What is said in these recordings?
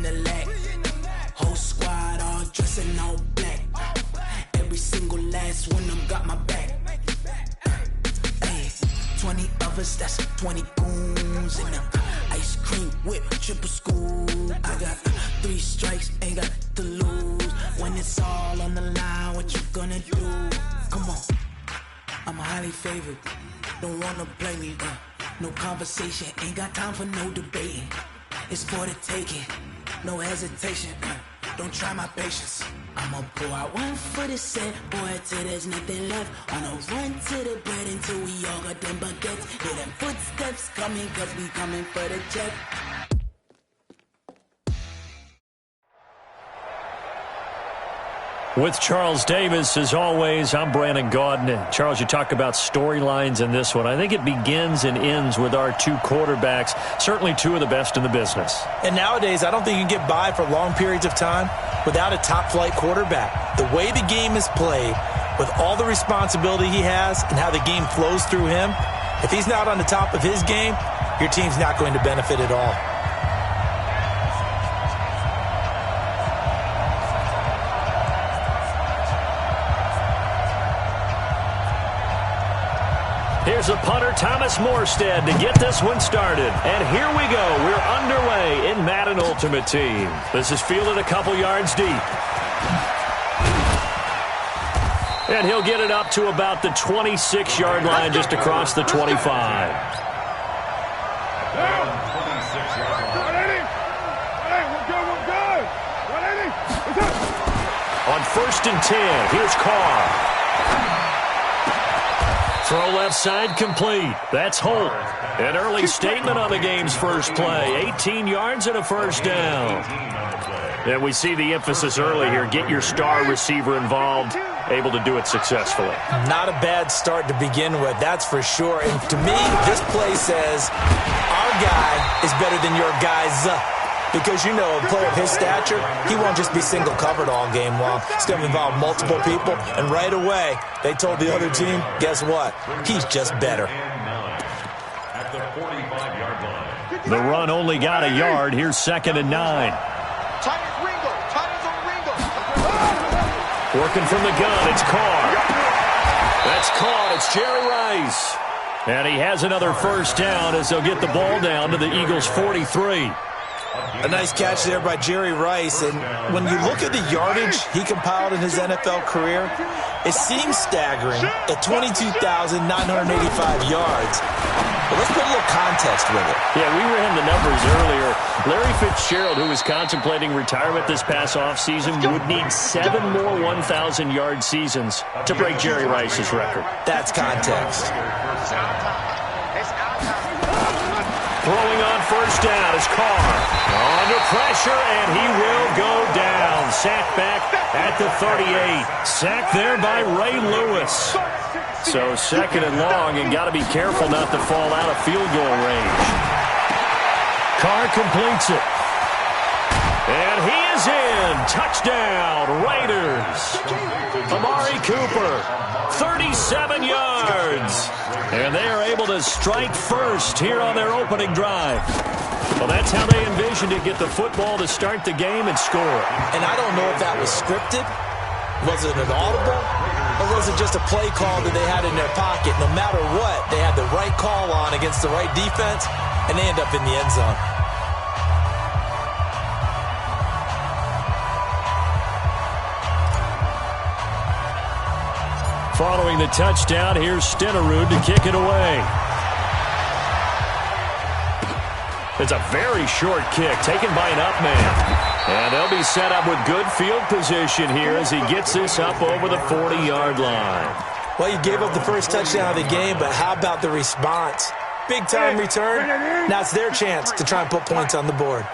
the leg. Whole squad all dressing all black. Every single last one of them got my back. Hey, 20 of us, that's 20 goons in them. Ice cream whip, triple school. I got 3 strikes, ain't got to lose. When it's all on the line, what you gonna do? Come on, I'm highly favored. Don't wanna play me, no conversation, ain't got time for no debating. It's for the taking, no hesitation, don't try my patience. I'ma pull out one for the set, boy, till there's nothing left. On a run to the bread until we all got them baguettes. Hear them footsteps coming, cause we coming for the check. With Charles Davis, as always, I'm Brandon Gaudin. Charles, you talk about storylines in this one. I think it begins and ends with our 2 quarterbacks, certainly 2 of the best in the business. And nowadays, I don't think you can get by for long periods of time without a top-flight quarterback. The way the game is played, with all the responsibility he has and how the game flows through him, if he's not on the top of his game, your team's not going to benefit at all. Here's a punter, Thomas Morstead, to get this one started. And here we go. We're underway in Madden Ultimate Team. This is fielded a couple yards deep. And he'll get it up to about the 26-yard line, just across the 25. On 1st and 10, here's Carr. Throw left side complete. That's Holt. An early statement on the game's first play. 18 yards and a first down. And we see the emphasis early here. Get your star receiver involved. Able to do it successfully. Not a bad start to begin with, that's for sure. And to me, this play says our guy is better than your guy's. Because, you know, a player of his stature, he won't just be single-covered all game long. It's going to involve multiple people, and right away, they told the other team, guess what? He's just better. The run only got a yard. Here's 2nd and 9. Working from the gun, it's Carr. That's caught. It's Jerry Rice. And he has another first down as they'll get the ball down to the Eagles' 43. A nice catch there by Jerry Rice. And when you look at the yardage he compiled in his NFL career, it seems staggering at 22,985 yards. But let's put a little context with it. Yeah, we ran the numbers earlier. Larry Fitzgerald, who was contemplating retirement this past offseason, would need 7 more 1,000-yard seasons to break Jerry Rice's record. That's context. Throwing on first down is Carr. Under pressure, and he will go down. Sacked back at the 38. Sacked there by Ray Lewis. So 2nd and long, and got to be careful not to fall out of field goal range. Carr completes it. And he is in. Touchdown, Raiders. Amari Cooper, 37 yards. And they are able to strike first here on their opening drive. Well, that's how they envisioned it, get the football to start the game and score. And I don't know if that was scripted. Was it an audible? Or was it just a play call that they had in their pocket? No matter what, they had the right call on against the right defense, and they end up in the end zone. Following the touchdown, here's Stenerud to kick it away. It's a very short kick taken by an up man. And they'll be set up with good field position here as he gets this up over the 40-yard line. Well, you gave up the first touchdown of the game, but how about the response? Big-time return. Now it's their chance to try and put points on the board.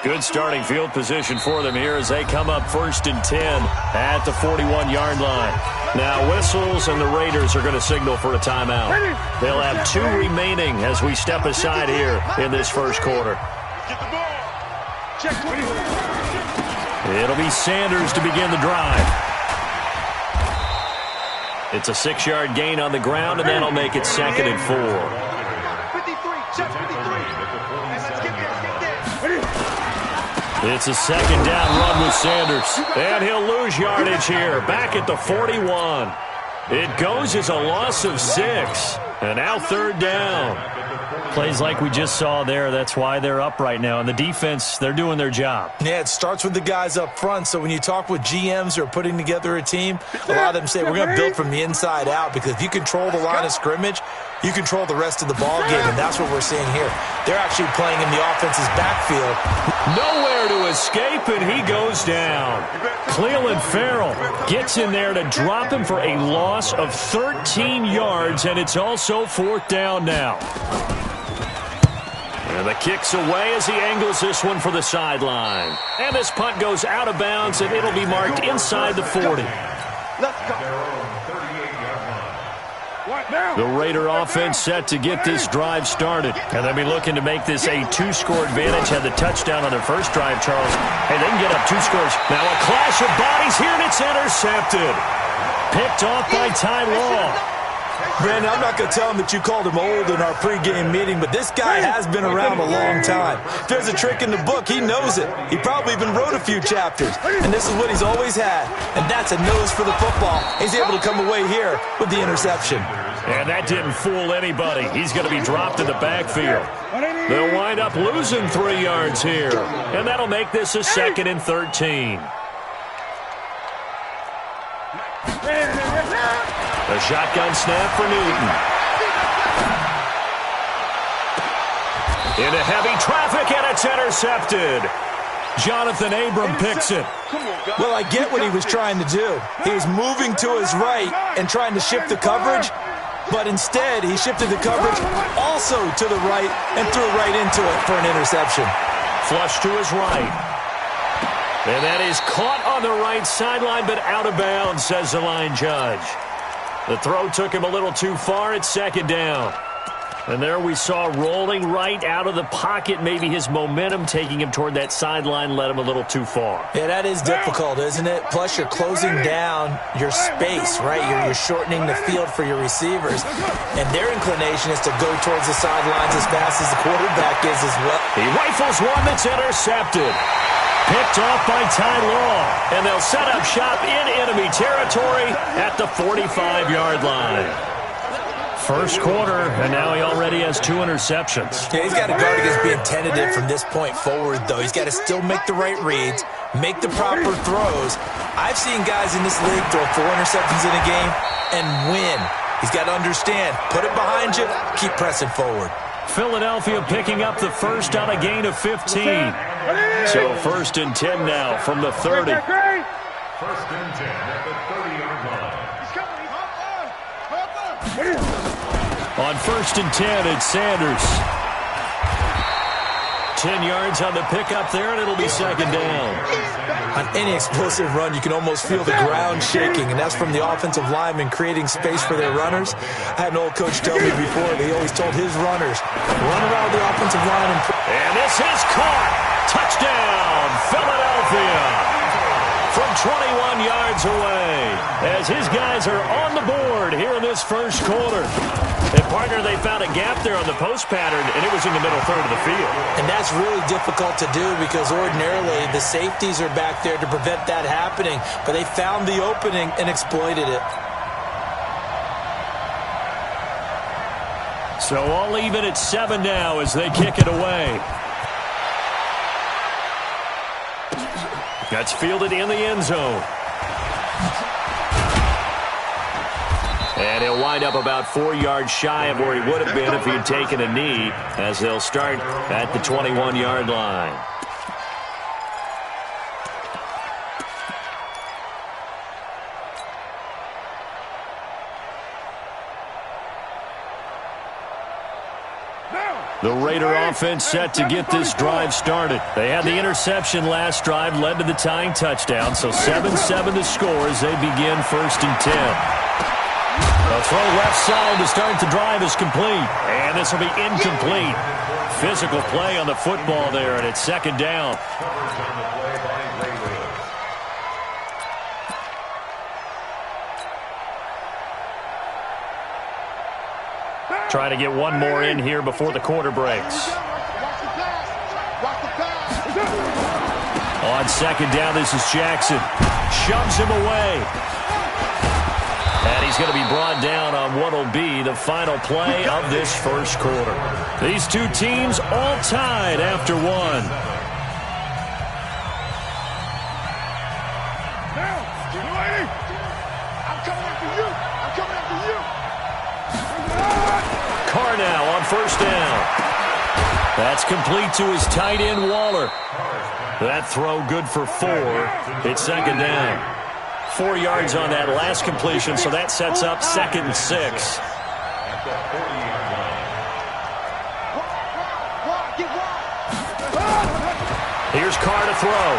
Good starting field position for them here as they come up 1st and 10 at the 41-yard line. Now whistles and the Raiders are going to signal for a timeout. They'll have 2 remaining as we step aside here in this first quarter. It'll be Sanders to begin the drive. It's a 6-yard gain on the ground, and that'll make it 2nd and 4. It's a second down run with Sanders. And he'll lose yardage here. Back at the 41. It goes as a loss of 6. And now third down. Plays like we just saw there. That's why they're up right now. And the defense, they're doing their job. Yeah, it starts with the guys up front. So when you talk with GMs who are putting together a team, a lot of them say we're going to build from the inside out, because if you control the line of scrimmage, you control the rest of the ball game, and that's what we're seeing here. They're actually playing in the offense's backfield. Nowhere to escape, and he goes down. Clelin Ferrell gets in there to drop him for a loss of 13 yards, and it's also fourth down now. And the kick's away as he angles this one for the sideline. And this punt goes out of bounds, and it'll be marked inside the 40. Let's go. The Raider offense set to get this drive started. And they'll be looking to make this a 2-score advantage. Had the touchdown on their first drive, Charles. Hey, they can get up 2 scores. Now a clash of bodies here, and it's intercepted. Picked off by Ty Law. Brandon, I'm not going to tell him that you called him old in our pregame meeting, but this guy has been around a long time. If there's a trick in the book, he knows it. He probably even wrote a few chapters, and this is what he's always had, and that's a nose for the football. He's able to come away here with the interception. And that didn't fool anybody. He's going to be dropped in the backfield. They'll wind up losing 3 yards here, and that'll make this a 2nd and 13. A shotgun snap for Newton. Into heavy traffic, and it's intercepted. Jonathan Abram picks it. Well, I get what he was trying to do. He was moving to his right and trying to shift the coverage, but instead he shifted the coverage also to the right and threw right into it for an interception. Flush to his right. And that is caught on the right sideline, but out of bounds, says the line judge. The throw took him a little too far. It's second down. And there we saw rolling right out of the pocket. Maybe his momentum taking him toward that sideline led him a little too far. Yeah, that is difficult, isn't it? Plus, you're closing down your space, right? You're shortening the field for your receivers. And their inclination is to go towards the sidelines as fast as the quarterback is as well. He rifles one that's intercepted. Picked off by Ty Law. And they'll set up shop in enemy territory at the 45-yard line. First quarter, and now he already has 2 interceptions. Yeah, he's got to guard against being tentative from this point forward, though. He's got to still make the right reads, make the proper throws. I've seen guys in this league throw 4 interceptions in a game and win. He's got to understand, put it behind you, keep pressing forward. Philadelphia picking up the first on a gain of 15. So 1st and 10 now from the 30. 1st and 10 at the 30-yard line. On 1st and 10, it's Sanders. 10 yards on the pickup there, and it'll be second down. On any explosive run, you can almost feel the ground shaking, and that's from the offensive linemen creating space for their runners. I had an old coach tell me before, that he always told his runners, run around the offensive line. And this is caught. Touchdown, Philadelphia. From 21 yards away, as his guys are on the board here in this first quarter. And, partner, they found a gap there on the post pattern, and it was in the middle third of the field. And that's really difficult to do because ordinarily the safeties are back there to prevent that happening. But they found the opening and exploited it. So all even at 7 now as they kick it away. That's fielded in the end zone. And he'll wind up about 4 yards shy of where he would have been if he'd taken a knee, as they'll start at the 21-yard line. The Raider offense set to get this drive started. They had the interception last drive, led to the tying touchdown, so 7-7 to score as they begin 1st and 10. The throw left side to start the drive is complete, and this will be incomplete. Physical play on the football there, and it's second down. Trying to get one more in here before the quarter breaks. On second down, this is Jackson. Shoves him away. And he's going to be brought down on what will be the final play of this first quarter. These two teams all tied after one. Carr now on first down. That's complete to his tight end, Waller. That throw good for 4. It's second down. 4 yards on that last completion, so that sets up 2nd and 6. Here's Carr to throw.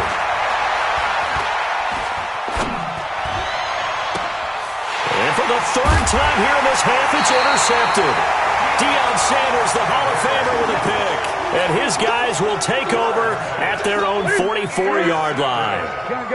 And for the 3rd time here in this half, it's intercepted. Deion Sanders, the Hall of Famer, with a pick. And his guys will take over at their own 44-yard line.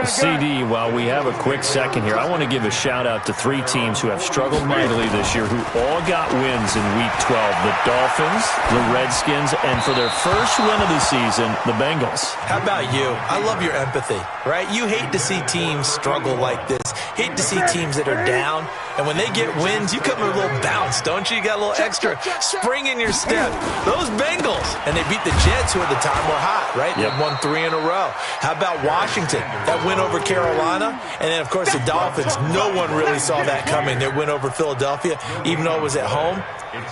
CD, while we have a quick second here, I want to give a shout-out to 3 teams who have struggled mightily this year who all got wins in Week 12. The Dolphins, the Redskins, and for their first win of the season, the Bengals. How about you? I love your empathy, right? You hate to see teams struggle like this. Hate to see teams that are down. And when they get wins, you come with a little bounce, don't you? You got a little extra spring in your step. Those Bengals, and they beat the Jets, who at the time were hot, right? They won 3 in a row. How about Washington? That win over Carolina. And then, of course, the Dolphins. No one really saw that coming. Their win over Philadelphia, even though it was at home.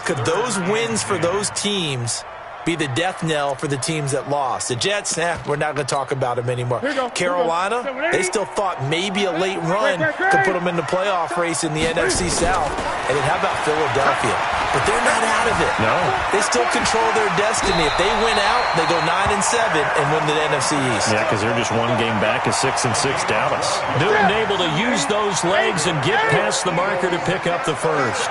Could those wins for those teams be the death knell for the teams that lost? The Jets, we're not going to talk about them anymore. Carolina, they still thought maybe a late run could put them in the playoff race in the NFC South. And then how about Philadelphia? But they're not out of it. No. They still control their destiny. If they win out, they go 9-7 and win the NFC East. Yeah, because they're just one game back of 6-6 Dallas. Newton able to use those legs and get past the marker to pick up the first.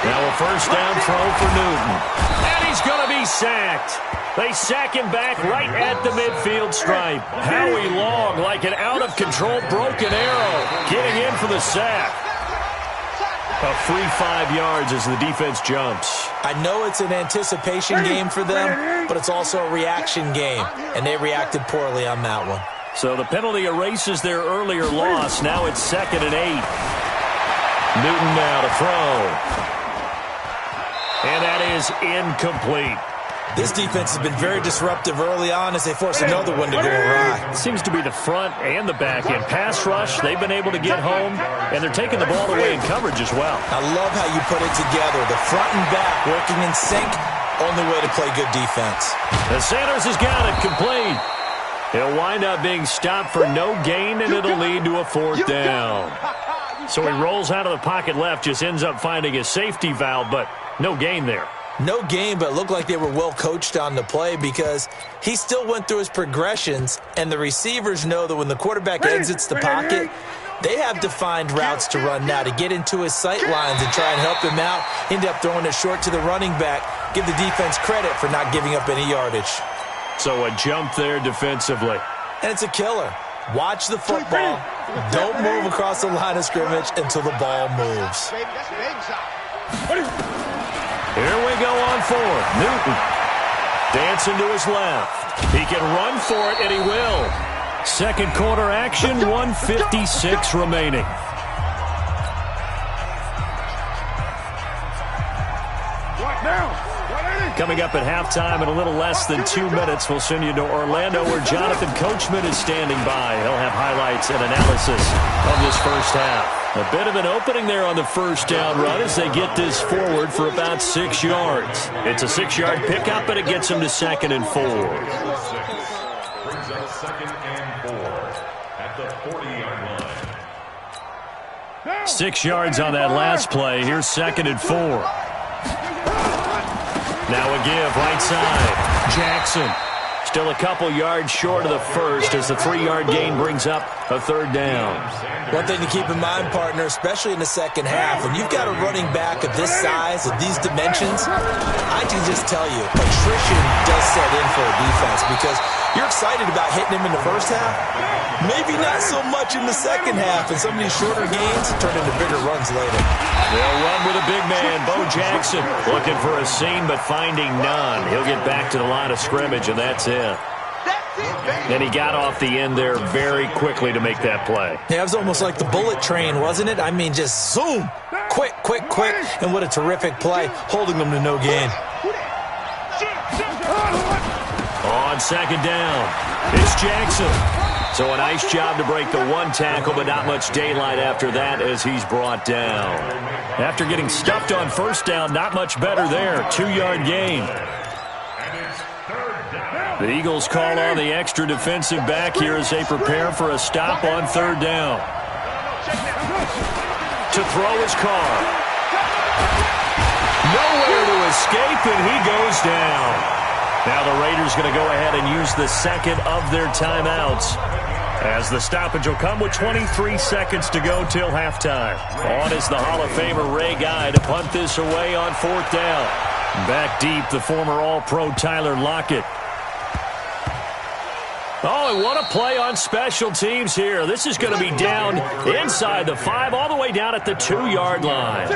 Now a first down throw for Newton. And he's going to be sacked. They sack him back right at the midfield stripe. Howie Long, like an out-of-control broken arrow, getting in for the sack. A free 5 yards as the defense jumps. I know it's an anticipation game for them, but it's also a reaction game, and they reacted poorly on that one. So the penalty erases their earlier loss. Now it's 2nd and 8. Newton now to throw. And that is incomplete. This defense has been very disruptive early on as they force another one to go awry. It seems to be the front and the back end. Pass rush, they've been able to get home, and they're taking the ball away in coverage as well. I love how you put it together. The front and back working in sync, only way to play good defense. And Sanders has got it complete. He'll wind up being stopped for no gain, and it'll lead to a 4th down. So he rolls out of the pocket left, just ends up finding a safety valve, but no gain there. No gain, but it looked like they were well coached on the play because he still went through his progressions, and the receivers know that when the quarterback exits the pocket, they have defined routes to run now to get into his sight lines and try and help him out. End up throwing it short to the running back. Give the defense credit for not giving up any yardage. So a jump there defensively. And it's a killer. Watch the football. Don't move across the line of scrimmage until the ball moves. Here we go on 4th. Newton dancing to his left. He can run for it, and he will. Second quarter action, 1:56 remaining. Coming up at halftime in a little less than 2 minutes, we'll send you to Orlando where Jonathan Coachman is standing by. He'll have highlights and analysis of this first half. A bit of an opening there on the first down run as they get this forward for about 6 yards. It's a 6-yard pickup, and it gets them to 2nd and 4. Brings up 2nd and 4 at the 40-yard line. 6 yards on that last play. Here's 2nd and 4. Now a give, right side. Jackson still a couple yards short of the first as the 3-yard gain brings up a 3rd down. One thing to keep in mind, partner, especially in the second half, when you've got a running back of this size, of these dimensions, I can just tell you, attrition does set in for a defense because you're excited about hitting him in the first half. Maybe not so much in the second half, and some of these shorter gains turn into bigger runs later. They'll run with a big man, Bo Jackson, looking for a seam but finding none. He'll get back to the line of scrimmage, and that's it. And he got off the end there very quickly to make that play. Yeah, it was almost like the bullet train, wasn't it? I mean, just zoom. Quick, quick, quick. And what a terrific play, holding them to no gain. On second down, it's Jackson. So a nice job to break the one tackle, but not much daylight after that as he's brought down. After getting stuffed on first down, not much better there. 2-yard gain. The Eagles call on the extra defensive back here as they prepare for a stop on third down. To throw his Carr. Nowhere to escape, and he goes down. Now the Raiders going to go ahead and use the second of their timeouts, as the stoppage will come with 23 seconds to go till halftime. On is the Hall of Famer Ray Guy to punt this away on fourth down. Back deep, the former All-Pro Tyler Lockett. Oh, and what a play on special teams here. This is going to be down inside the 5, all the way down at the 2-yard line.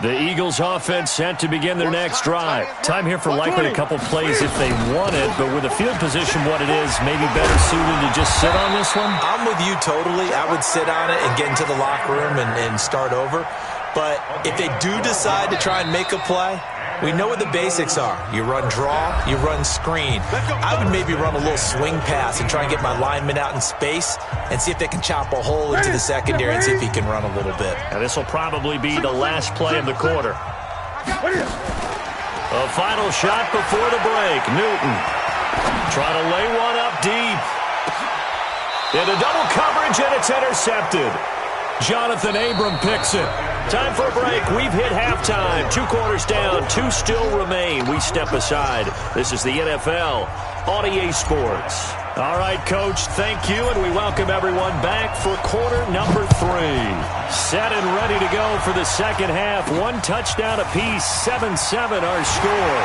The Eagles offense set to begin their next drive. Time here for likely a couple plays if they want it, but with the field position what it is, maybe better suited to just sit on this one? I'm with you totally. I would sit on it and get into the locker room and start over. But if they do decide to try and make a play, we know what the basics are. You run draw, you run screen. I would maybe run a little swing pass and try and get my lineman out in space and see if they can chop a hole into the secondary and see if he can run a little bit. And this will probably be the last play of the quarter. A final shot before the break. Newton trying to lay one up deep. Into double coverage, and it's intercepted. Jonathan Abram picks it. Time for a break. We've hit halftime. 2 quarters down. 2 still remain. We step aside. This is the NFL on EA Sports. All right, Coach, thank you, and we welcome everyone back for quarter number 3. Set and ready to go for the second half. 1 touchdown apiece. 7-7 our score.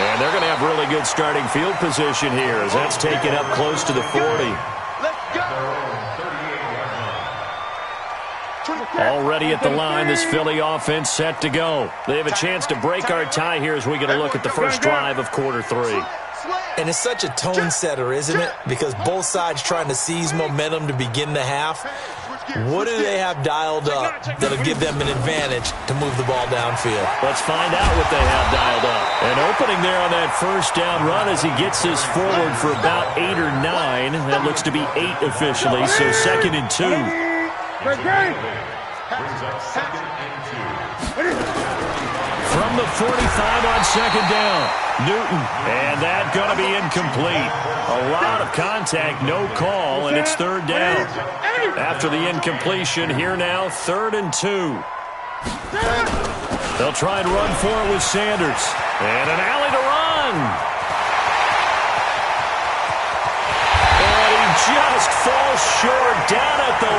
And they're going to have really good starting field position here as that's taken up close to the 40. Already at the line, this Philly offense set to go. They have a chance to break our tie here as we get a look at the first drive of quarter 3. And it's such a tone setter, isn't it? Because both sides trying to seize momentum to begin the half. What do they have dialed up that'll give them an advantage to move the ball downfield? Let's find out what they have dialed up. An opening there on that first down run as he gets this forward for about 8 or 9. That looks to be 8 officially, so 2nd and 2. Brings up 2nd and 2. From the 45 on second down, Newton. And that going to be incomplete. A lot of contact, no call, and it's 3rd down. After the incompletion, here now, 3rd and 2. They'll try and run for it with Sanders. And an alley to run. And he just falls short down at the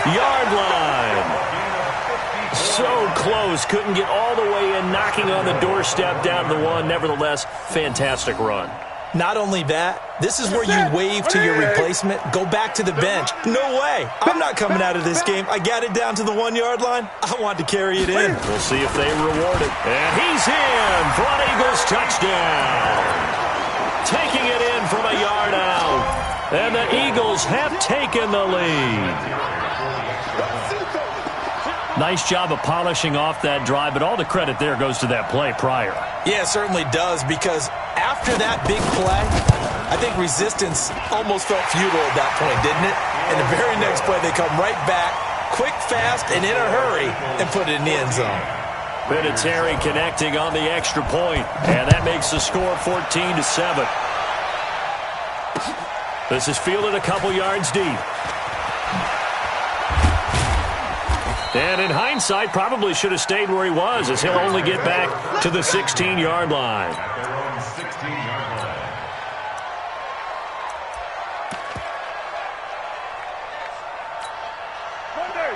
1-yard line. So close, couldn't get all the way in, knocking on the doorstep down to the 1. Nevertheless, fantastic run. Not only that, this is where you wave to your replacement, go back to the bench. No way. I'm not coming out of this game. I got it down to the 1-yard line. I want to carry it in. We'll see if they reward it. And he's in for an Eagles touchdown. Taking it in from a yard out. And the Eagles have taken the lead. Nice job of polishing off that drive, but all the credit there goes to that play prior. Yeah, it certainly does, because after that big play, I think resistance almost felt futile at that point, didn't it? And the very next play, they come right back, quick, fast, and in a hurry, and put it in the end zone. Vinatieri connecting on the extra point, and that makes the score 14-7. This is fielded a couple yards deep. And in hindsight, probably should have stayed where he was, as he'll only get back to the 16-yard line.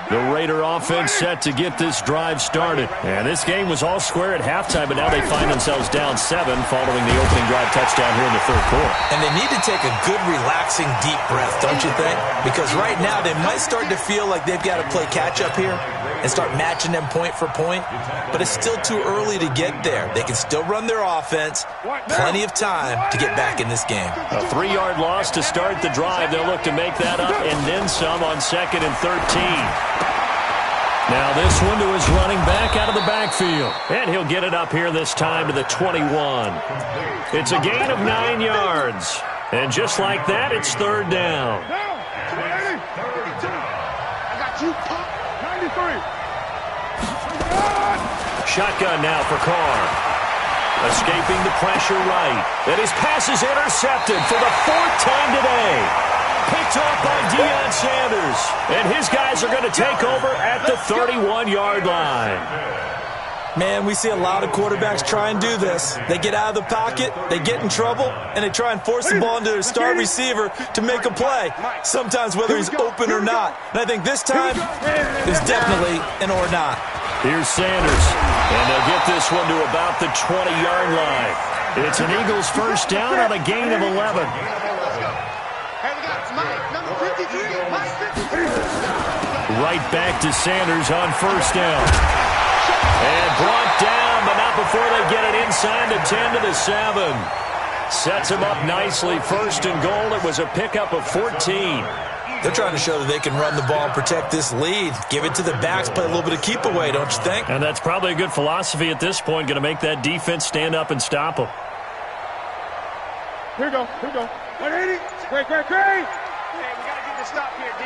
The Raider offense set to get this drive started. And this game was all square at halftime, but now they find themselves down 7 following the opening drive touchdown here in the 3rd quarter. And they need to take a good, relaxing, deep breath, don't you think? Because right now they might start to feel like they've got to play catch-up here. and start matching them point for point, but it's still too early to get there. They can still run their offense. Plenty of time to get back in this game. A 3-yard loss to start the drive. They'll look to make that up and then some on 2nd and 13. Now this one to his running back out of the backfield. And he'll get it up here this time to the 21. It's a gain of 9 yards. And just like that, it's 3rd down. Shotgun now for Carr. Escaping the pressure right. And his pass is intercepted for the 4th time today. Picked off by Deion Sanders. And his guys are going to take over at the 31-yard line. Man, we see a lot of quarterbacks try and do this. They get out of the pocket, they get in trouble, and they try and force the ball into their star receiver to make a play, sometimes whether he's open or not. And I think this time is definitely an or not. Here's Sanders, and they'll get this one to about the 20-yard line. It's an Eagles first down on a gain of 11. Right back to Sanders on first down. And brought down, but not before they get it inside the 10 to the 7. Sets him up nicely. 1st and goal. It was a pickup of 14. They're trying to show that they can run the ball and protect this lead. Give it to the backs, play a little bit of keep away, don't you think? And that's probably a good philosophy at this point. Going to make that defense stand up and stop them. Here we go. 180. Great. Hey, we got to get this stop here, D.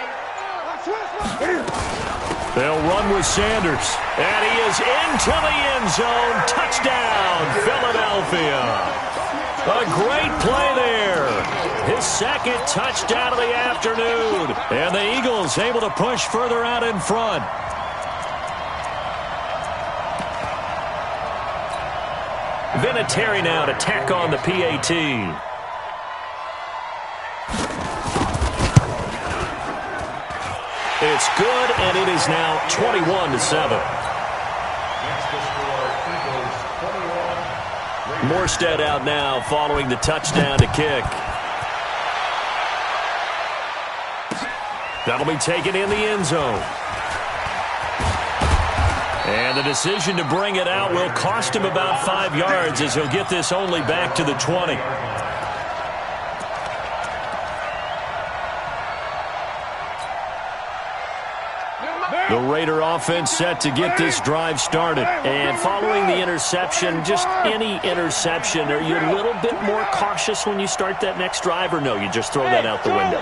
They'll run with Sanders. And he is into the end zone. Touchdown, Philadelphia. A great play there. His 2nd touchdown of the afternoon. And the Eagles able to push further out in front. Vinatieri now to tack on the PAT. It's good, and it is now 21-7. Morstead out now following the touchdown to kick. That'll be taken in the end zone. And the decision to bring it out will cost him about 5 yards as he'll get this only back to the 20. The Raider offense set to get this drive started. And following the interception, just any interception, are you a little bit more cautious when you start that next drive, or no, you just throw that out the window?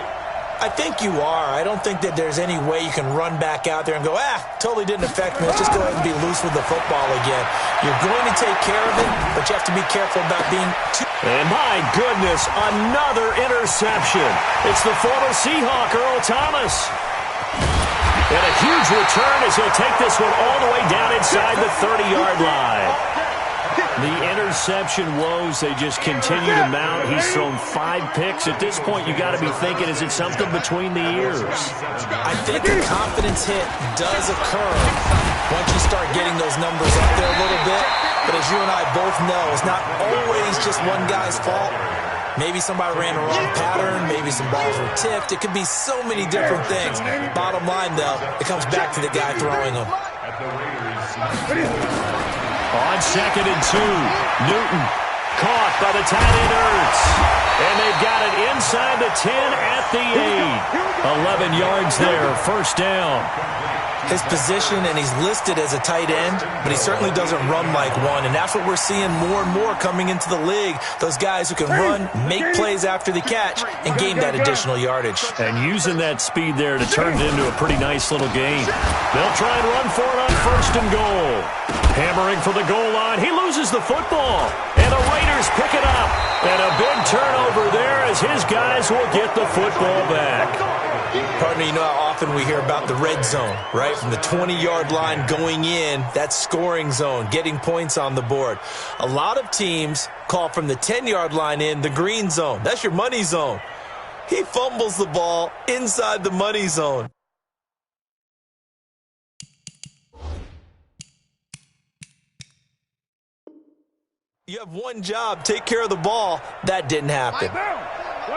I think you are. I don't think that there's any way you can run back out there and go, totally didn't affect me. Let's just go ahead and be loose with the football again. You're going to take care of it, but you have to be careful about being too... And my goodness, another interception. It's the former Seahawk, Earl Thomas. And a huge return as he'll take this one all the way down inside the 30-yard line. The interception woes, they just continue to mount. He's thrown 5 picks. At this point, you got to be thinking, is it something between the ears? I think a confidence hit does occur once you start getting those numbers up there a little bit. But as you and I both know, it's not always just one guy's fault. Maybe somebody ran a wrong pattern. Maybe some balls were tipped. It could be so many different things. Bottom line, though, it comes back to the guy throwing them. On 2nd and 2, Newton caught by the tight end Ertz. And they've got it inside the 10 at the 8. 11 yards there, first down. His position, and he's listed as a tight end, but he certainly doesn't run like one, and that's what we're seeing more and more coming into the league. Those guys who can run, make plays after the catch, and gain that additional yardage. And using that speed there to turn it into a pretty nice little game. They'll try and run for it on 1st and goal. Hammering for the goal line. He loses the football, and the Raiders pick it up. And a big turnover there as his guys will get the football back. Partner, you know how often we hear about the red zone, right? From the 20-yard line going in, that scoring zone, getting points on the board. A lot of teams call from the 10-yard line in the green zone. That's your money zone. He fumbles the ball inside the money zone. You have one job, take care of the ball. That didn't happen.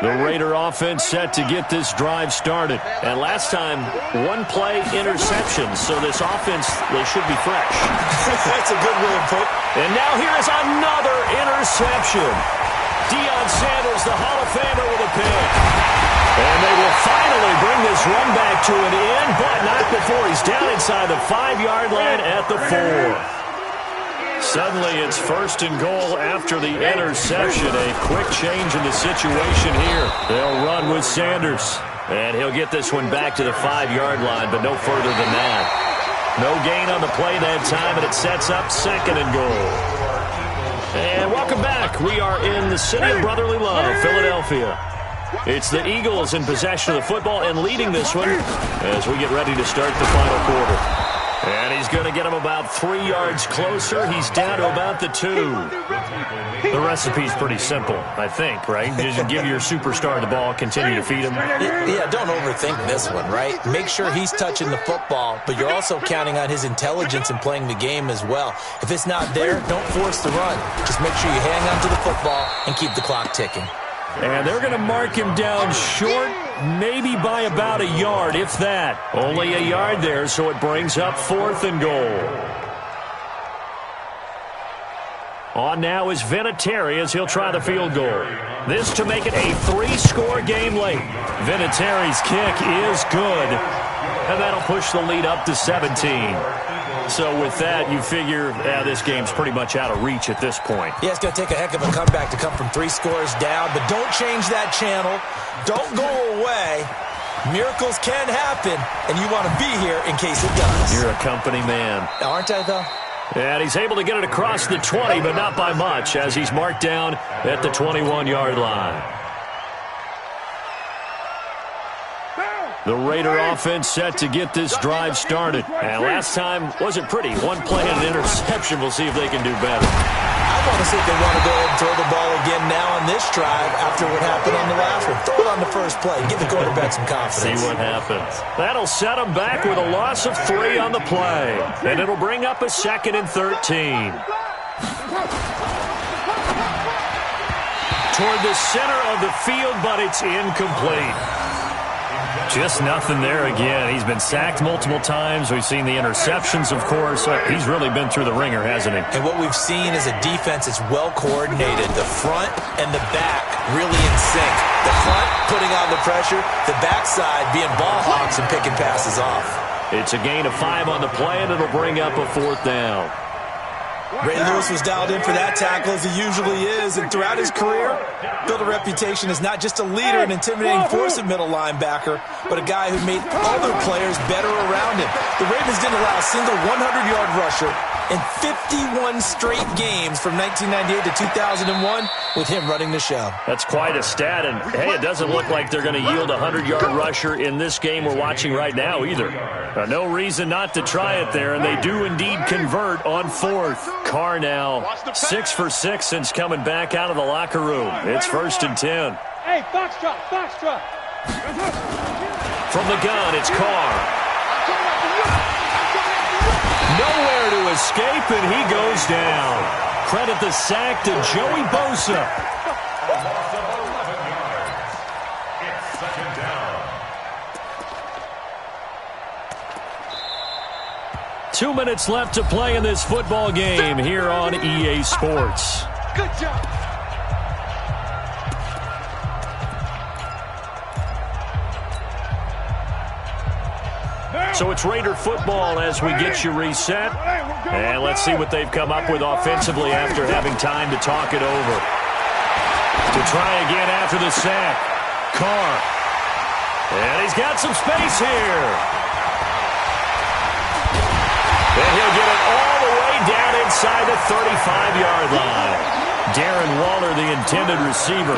The Raider offense set to get this drive started. And last time, one play interception. So this offense, they should be fresh. That's a good way of put. And now here is another interception. Deion Sanders, the Hall of Famer, with a pick. And they will finally bring this run back to an end, but not before he's down inside the 5-yard line at the 4. Suddenly it's 1st and goal after the interception. A quick change in the situation here. They'll run with Sanders. And he'll get this one back to the 5-yard line, but no further than that. No gain on the play that time, and it sets up 2nd and goal. And welcome back. We are in the city of brotherly love, Philadelphia. It's the Eagles in possession of the football and leading this one as we get ready to start the final quarter. And he's going to get him about 3 yards closer. He's down to about the 2. The recipe's pretty simple, I think, right? Just give your superstar the ball, continue to feed him. Yeah, don't overthink this one, right? Make sure he's touching the football, but you're also counting on his intelligence in playing the game as well. If it's not there, don't force the run. Just make sure you hang on to the football and keep the clock ticking. And they're going to mark him down short, maybe by about a yard, if that. Only a yard there, so it brings up 4th and goal. On now is Vinatieri as he'll try the field goal. This to make it a 3-score game late. Vinatieri's kick is good, and that'll push the lead up to 17. So with that, you figure this game's pretty much out of reach at this point. Yeah, it's going to take a heck of a comeback to come from 3 scores down, but don't change that channel. Don't go away. Miracles can happen, and you want to be here in case it does. You're a company man. Aren't I, though? And he's able to get it across the 20, but not by much, as he's marked down at the 21-yard line. The Raider offense set to get this drive started. And last time wasn't pretty. One play and an interception. We'll see if they can do better. I want to see if they want to go ahead and throw the ball again now on this drive after what happened on the last one. Throw it on the first play. Give the quarterback some confidence. See what happens. That'll set them back with a loss of 3 on the play. And it'll bring up a 2nd and 13. Toward the center of the field, but it's incomplete. Just nothing there again. He's been sacked multiple times. We've seen the interceptions, of course. He's really been through the ringer, hasn't he? And what we've seen is a defense that's well coordinated. The front and the back really in sync. The front putting on the pressure, the backside being ball hawks and picking passes off. It's a gain of 5 on the play, and it'll bring up a 4th down. Ray Lewis was dialed in for that tackle, as he usually is, and throughout his career, built a reputation as not just a leader and intimidating force at middle linebacker, but a guy who made other players better around him. The Ravens didn't allow a single 100-yard rusher in 51 straight games from 1998 to 2001 with him running the show. That's quite a stat, and hey, it doesn't look like they're going to yield a 100-yard rusher in this game we're watching right now either. No reason not to try it there, and they do indeed convert on 4th. Carr now 6 for 6 since coming back out of the locker room. It's 1st and 10. Hey, Foxtrot, Foxtrot. From the gun, it's Carr. Nowhere to escape, and he goes down. Credit the sack to Joey Bosa. It's 2nd down. 2 minutes left to play in this football game here on EA Sports. Good job. So it's Raider football as we get you reset. And let's see what they've come up with offensively after having time to talk it over. To try again after the sack. Carr. And he's got some space here. And he'll get it all the way down inside the 35-yard line. Darren Waller, the intended receiver.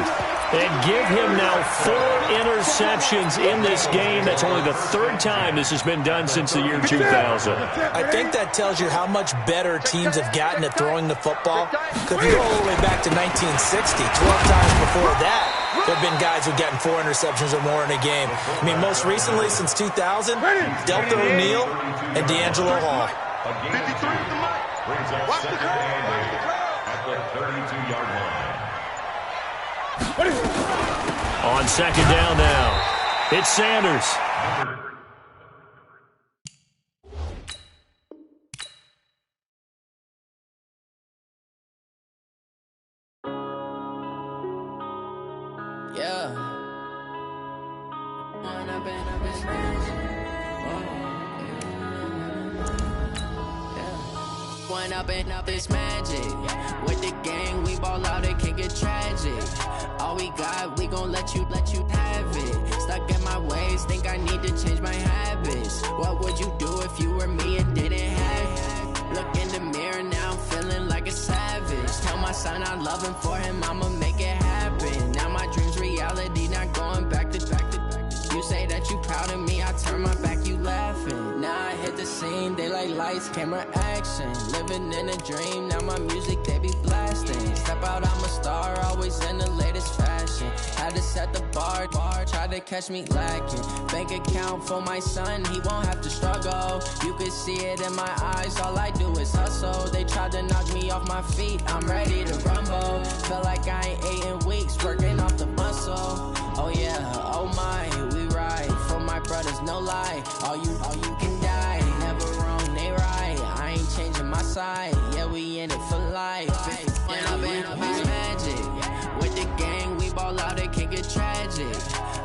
And give him now 4 interceptions in this game. That's only the 3rd time this has been done since the year 2000. I think that tells you how much better teams have gotten at throwing the football. Because if you go all the way back to 1960, 12 times before that, there have been guys who've gotten 4 interceptions or more in a game. I mean, most recently, since 2000, Delta O'Neal and D'Angelo Hall. Brings up 2nd and 8 at the 32-yard line. On On second down now, it's Sanders. Up this magic. With the gang, we ball out, it can get tragic. All we got, we gon' let you have it. Stuck in my ways, think I need to change my habits. What would you do if you were me and didn't have it? Look in the mirror, now I'm feeling like a savage. Tell my son I love him, for him I'ma make it happen. Now my dream's reality, not going back to. You say that you proud of me, I turn my back, you laughing. Now I hit the scene, they like lights, camera, action. Living in a dream, now my music, they be blasting. Step out, I'm a star, always in the latest fashion. Had to set the bar, try to catch me lacking. Bank account for my son, he won't have to struggle. You can see it in my eyes, all I do is hustle. They tried to knock me off my feet, I'm ready to rumble. Feel like I ain't ate in weeks, working off the muscle. Oh yeah, oh my, we ride for my brothers, no lie. All you can die, never wrong, they right. I ain't changing my side, yeah, we in it for life. When I've been up, it's magic. With the gang, we ball out, it can get tragic.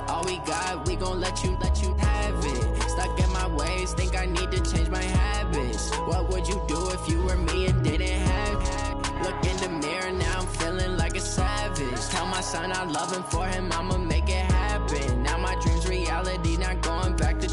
All we got, we gon' let you have it. Stuck in my ways, think I need to change my habits. What would you do if you were me and didn't have it? Look in the mirror, now I'm feeling like a savage. Tell my son I love him, for him I'ma make it happen. Now my dream's reality, not going back to.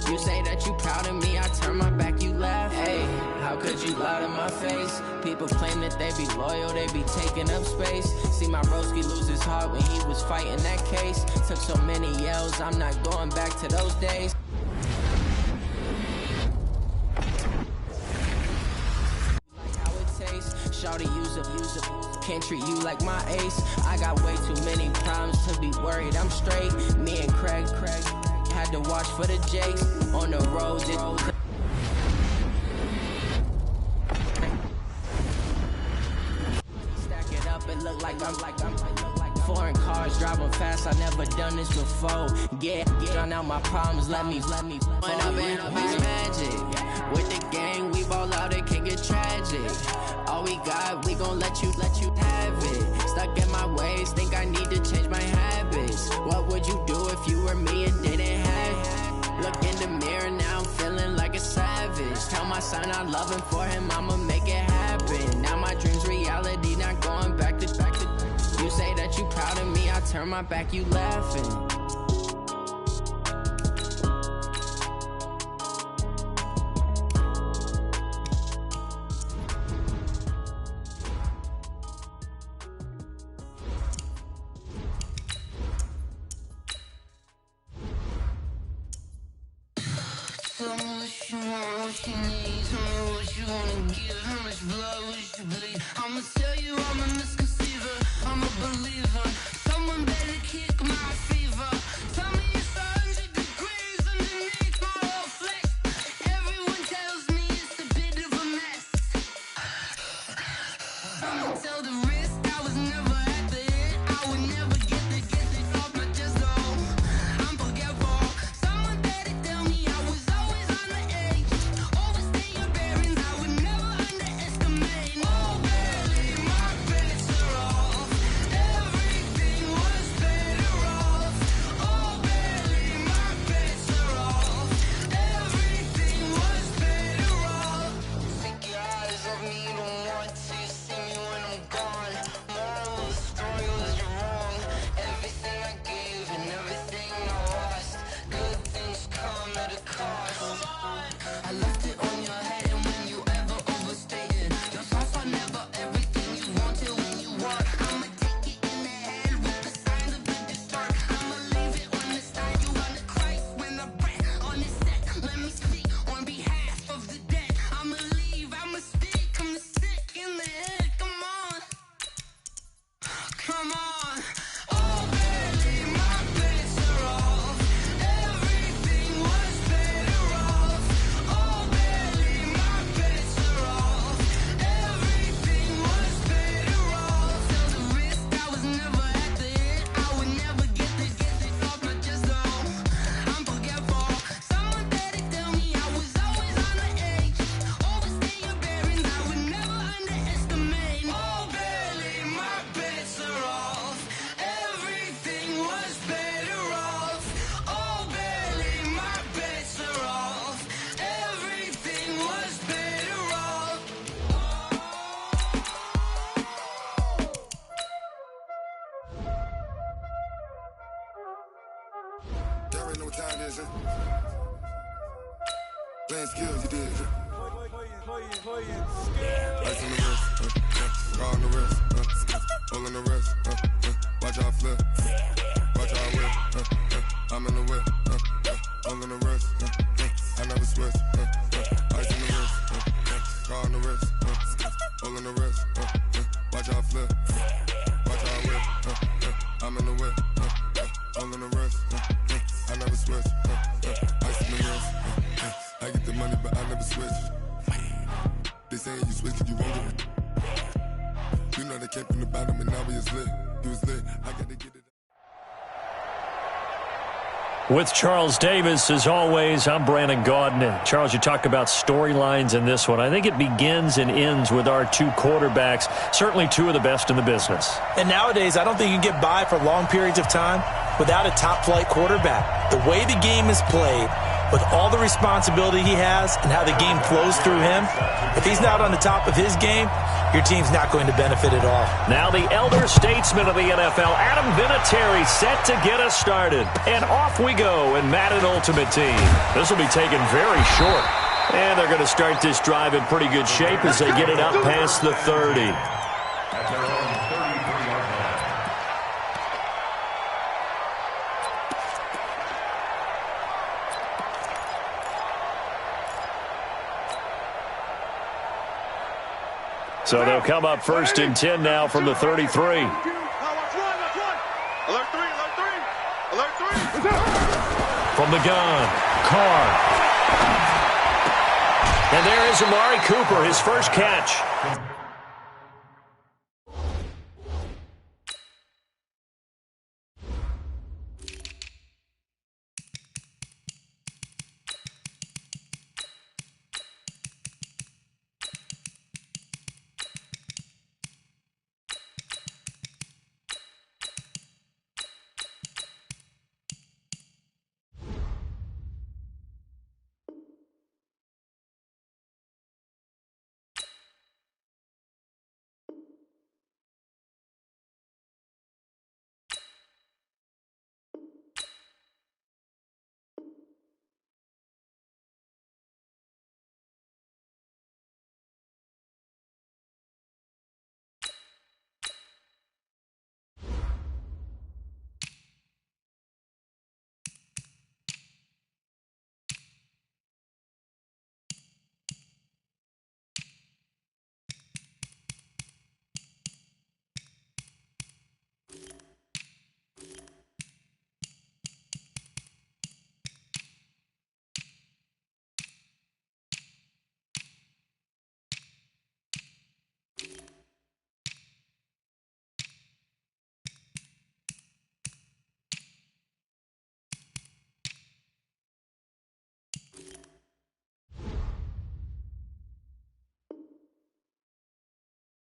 You say that you proud of me, I turn my back, you laugh. Hey, how could you lie to my face? People claim that they be loyal, they be taking up space. See my broski lose his heart when he was fighting that case. Took so many yells, I'm not going back to those days. Shawty, use up, can't treat you like my ace. I got way too many problems to be worried, I'm straight. Me and Craig had to watch for the Jakes on the road. Stack it up, it look like I'm foreign cars driving fast. I never done this before. Yeah, drown out my problems. Let me. When I've been up, it's magic. With the gang, we ball out, it can get tragic. All we got, we gon' let you have it. Stuck in my ways, think I need to change my habits. What would you do if you were me and didn't have it? Look in the mirror, now I'm feeling like a savage. Tell my son I love him, for him I'ma make it happen. Now my dream's reality, not going back to. You say that you proud of me, I turn my back, you laughing. Tell me what you want, what you need. Tell me what you wanna give. How much blood would you bleed? I'ma tell you I'm a misconceiver. I'm a believer. Someone better kick my fever. Tell me it's 100 degrees underneath my whole flesh. Everyone tells me it's a bit of a mess. I'ma tell the risk I was never at the end. I would never get it off my chest. Oh, I'm forgetful. Someone better tell me I was always on the edge. Overstay your bearings, I would never underestimate. Oh, barely, my credits are off. Every Y'all already know what time it is, huh? Playing skills, you did. Ice on the wrist, car on the wrist, all on the wrist, watch out flip, watch out whip, I'm in the whip, all on the wrist, I never switch, ice on the wrist, car on the wrist, all on the wrist, watch out flip, watch out whip, I'm in the whip, all on the wrist, I never switch, ice on the wrist, I get the money but I never switch. They saying you switch and you won't do it. You know they came from the bottom and now we is lit. He was lit. I gotta get it. With Charles Davis, as always, I'm Brandon Gaudin. And Charles, you talk about storylines in this one. I think it begins and ends with our two quarterbacks, certainly two of the best in the business. And nowadays, I don't think you can get by for long periods of time without a top-flight quarterback. The way the game is played, with all the responsibility he has and how the game flows through him, if he's not on the top of his game, your team's not going to benefit at all. Now the elder statesman of the NFL, Adam Vinatieri, set to get us started. And off we go in Madden Ultimate Team. This will be taken very short. And they're going to start this drive in pretty good shape as they get it up past the 30. So they'll come up first and 10 now from the 33. Alert 3, alert 3, alert 3. From the gun, Carr. And there is Amari Cooper, his first catch.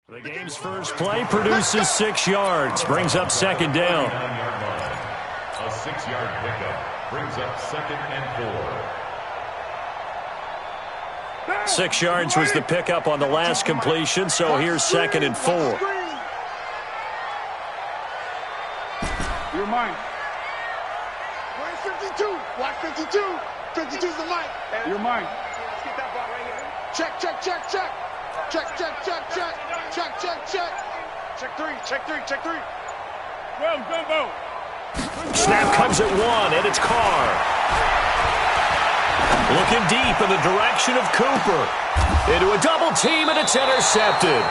The game's first play produces 6 yards, brings up second down. A 6-yard pickup brings up second and 4. 6 yards was the pickup on the last completion, so here's second and 4. You're mine. Where's 52? Watch 52. 52's the mic. You're mine. Let's get that ball right here. Check, check, check, check. Check, check, check, check. Check, check, check. Check 3, check 3, check 3. Well, Gumbo. Snap comes at 1, and it's Carr. Looking deep in the direction of Cooper. Into a double team, and it's intercepted.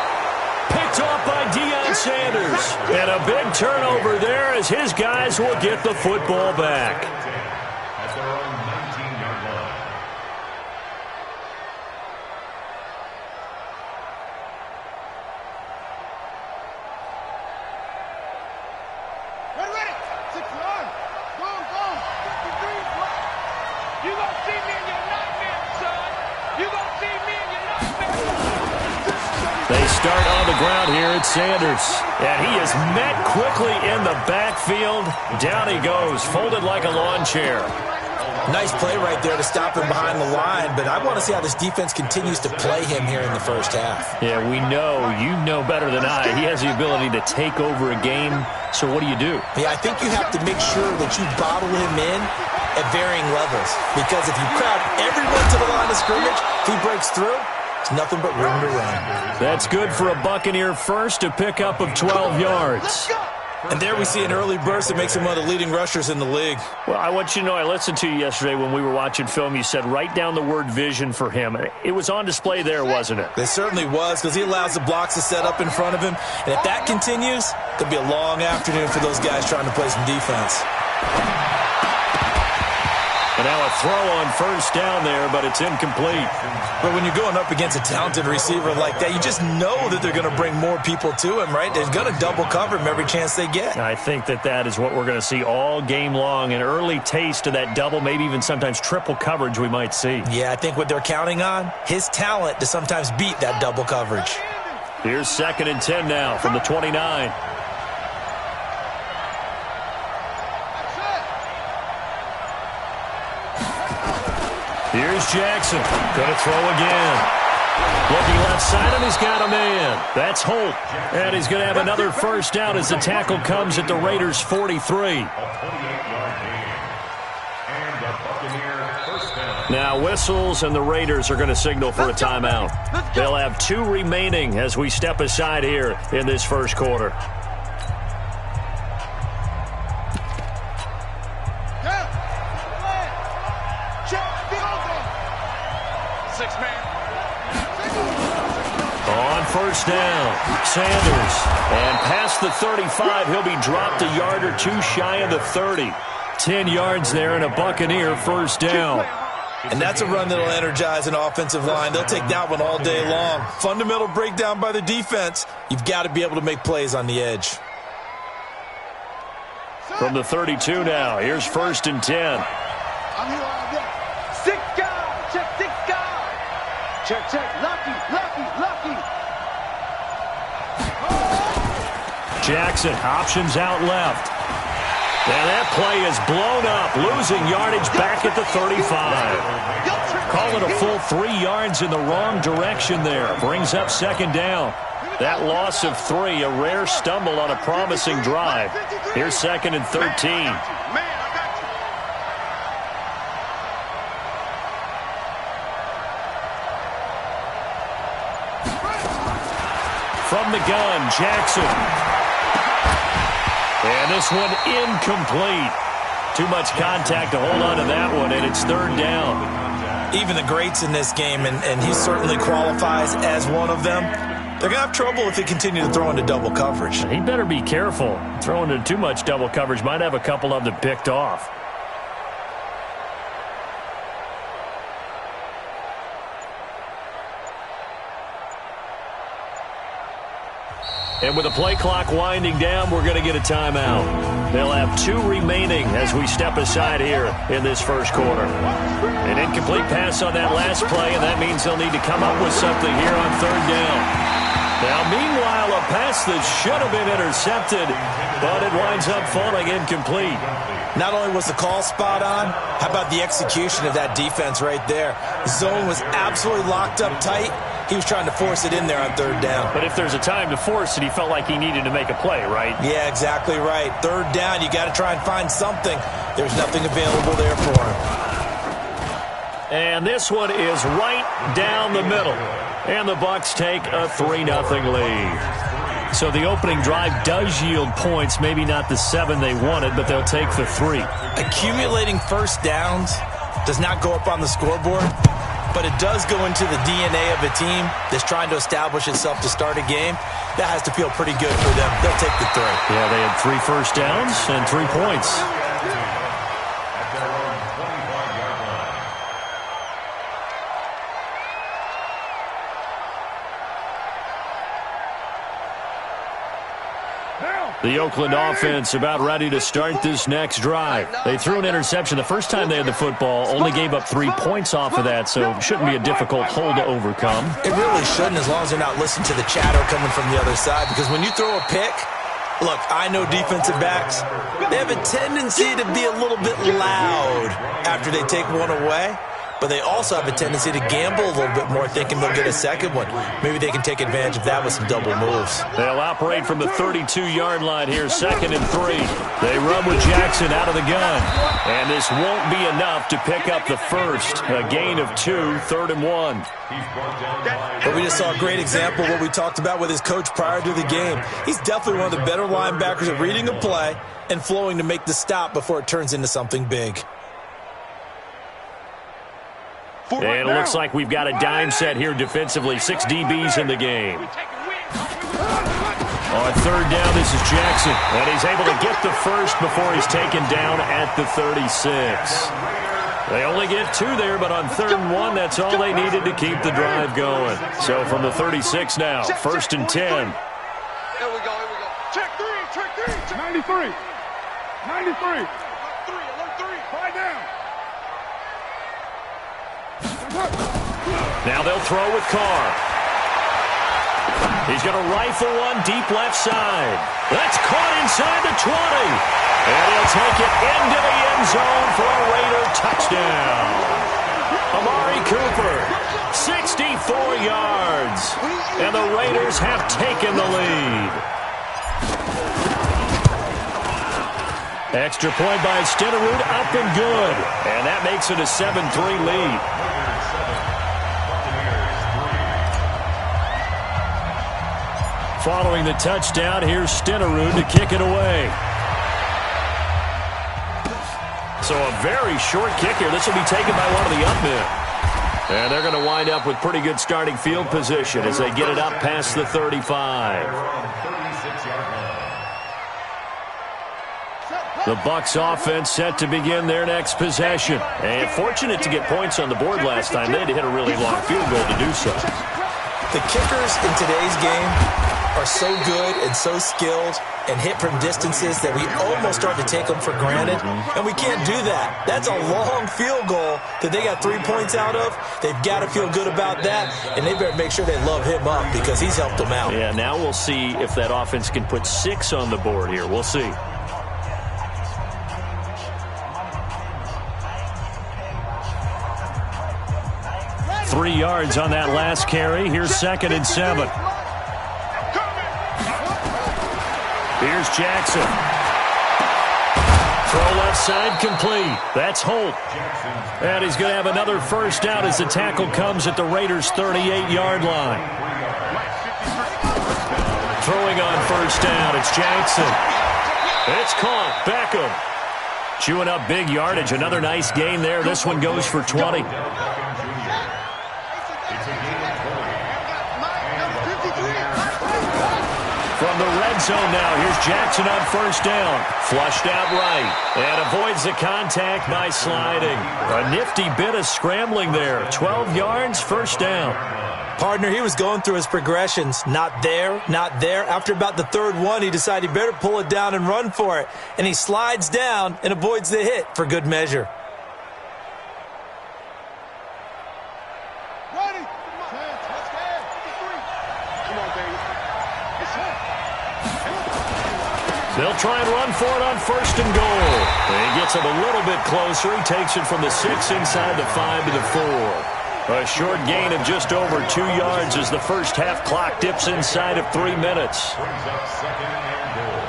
Picked off by Deion Sanders. And a big turnover there as his guys will get the football back. At their own 19-yard line. Ready, ready. 6 yards. Go, go. 53. You gonna see me in your nightmare, son. You gonna see me in your nightmare. They start on the ground here at Sanders. And he is met quickly in the backfield. Down he goes, folded like a lawn chair. Nice play right there to stop him behind the line, but I want to see how this defense continues to play him here in the first half. Yeah, we know. You know better than I. He has the ability to take over a game, so what do you do? Yeah, I think you have to make sure that you bottle him in at varying levels, because if you crowd everyone to the line of scrimmage, if he breaks through, it's nothing but room to run. That's good for a Buccaneer first, a pickup of 12 yards. And there we see an early burst that makes him one of the leading rushers in the league. Well, I want you to know, I listened to you yesterday when we were watching film. You said write down the word vision for him. It was on display there, wasn't it? It certainly was, because he allows the blocks to set up in front of him. And if that continues, it'll be a long afternoon for those guys trying to play some defense. And now a throw on first down there, but it's incomplete. But when you're going up against a talented receiver like that, you just know that they're going to bring more people to him, right? They're going to double cover him every chance they get. I think that is what we're going to see all game long, an early taste of that double, maybe even sometimes triple coverage we might see. Yeah, I think what they're counting on, his talent to sometimes beat that double coverage. Here's 2nd and 10 now from the 29. Here's Jackson. Going to throw again. Looking left side, and he's got a man. That's Holt. And he's going to have another first down as the tackle comes at the Raiders' 43. Now whistles, and the Raiders are going to signal for a timeout. They'll have 2 remaining as we step aside here in this first quarter. First down, Sanders, and past the 35, he'll be dropped a yard or 2 shy of the 30. 10 yards there and a Buccaneer first down. And that's a run that'll energize an offensive line. They'll take that one all day long. Fundamental breakdown by the defense. You've got to be able to make plays on the edge. From the 32 now, here's 1st and 10. I'm here all day. 6 guys, check 6 guys. Check, lucky. Jackson options out left. And that play is blown up, losing yardage back at the 35. Call it a full 3 yards in the wrong direction there. Brings up 2nd down. That loss of 3, a rare stumble on a promising drive. Here's 2nd and 13. From the gun, Jackson. And this one incomplete. Too much contact to hold on to that one, and it's 3rd down. Even the greats in this game, and he certainly qualifies as one of them, they're going to have trouble if they continue to throw into double coverage. He better be careful. Throwing into too much double coverage might have a couple of them picked off. And with the play clock winding down, we're going to get a timeout. They'll have 2 remaining as we step aside here in this first quarter. An incomplete pass on that last play, and that means they'll need to come up with something here on 3rd down. Now, meanwhile, a pass that should have been intercepted, but it winds up falling incomplete. Not only was the call spot on, how about the execution of that defense right there? The zone was absolutely locked up tight. He was trying to force it in there on 3rd down. But if there's a time to force it, he felt like he needed to make a play, right? Yeah, exactly right. 3rd down, you got to try and find something. There's nothing available there for him. And this one is right down the middle. And the Bucs take a 3-0 lead. So the opening drive does yield points, maybe not the 7 they wanted, but they'll take the 3. Accumulating first downs does not go up on the scoreboard, but it does go into the DNA of a team that's trying to establish itself to start a game. That has to feel pretty good for them. They'll take the 3. Yeah, they had 3 first downs and 3 points. The Oakland offense about ready to start this next drive. They threw an interception the first time they had the football, only gave up 3 points off of that, so it shouldn't be a difficult hole to overcome. It really shouldn't, as long as they're not listening to the chatter coming from the other side, because when you throw a pick, Look, I know defensive backs, they have a tendency to be a little bit loud after they take one away, but they also have a tendency to gamble a little bit more, thinking they'll get a second one. Maybe they can take advantage of that with some double moves. They'll operate from the 32-yard line here, 2nd and 3. They run with Jackson out of the gun, and this won't be enough to pick up the first. A gain of 2, 3rd and 1. But we just saw a great example of what we talked about with his coach prior to the game. He's definitely one of the better linebackers at reading a play and flowing to make the stop before it turns into something big. And it looks like we've got a dime set here defensively. 6 DBs in the game. On 3rd down, this is Jackson. And he's able to get the first before he's taken down at the 36. They only get 2 there, but on 3rd and 1, that's all they needed to keep the drive going. So from the 36 now, 1st and 10. Here we go. Check 3. 93. 93. Alert 3. 5 down. Now they'll throw with Carr. He's going to rifle one deep left side. That's caught inside the 20. And he'll take it into the end zone for a Raider touchdown. Amari Cooper, 64 yards. And the Raiders have taken the lead. Extra point by Stenerud, up and good. And that makes it a 7-3 lead. Following the touchdown, here's Stenerud to kick it away. So a very short kick here. This will be taken by one of the up men. And they're going to wind up with pretty good starting field position as they get it up past the 35. The Bucs offense set to begin their next possession. And fortunate to get points on the board last time. They had to hit a really long field goal to do so. The kickers in today's game are so good and so skilled and hit from distances that we almost start to take them for granted, and we can't do that. That's a long field goal that they got 3 points out of. They've got to feel good about that, and they better make sure they love him up because he's helped them out. Yeah, now we'll see if that offense can put 6 on the board here. We'll see. Three yards on that last carry. Here's 2nd and 7. Here's Jackson. Throw left side complete. That's Holt. And he's going to have another first down as the tackle comes at the Raiders' 38-yard line. Throwing on first down, it's Jackson. It's caught. Beckham. Chewing up big yardage. Another nice gain there. This one goes for 20. From the red zone now, here's Jackson on first down. Flushed out right and avoids the contact by sliding. A nifty bit of scrambling there. 12 yards, first down. Partner, he was going through his progressions. Not there, not there. After about the 3rd one, he decided he better pull it down and run for it. And he slides down and avoids the hit for good measure. They'll try and run for it on 1st and goal. And he gets him a little bit closer. He takes it from the 6 inside the 5 to the 4. A short gain of just over 2 yards as the first half clock dips inside of 3 minutes. Brings up 2nd and goal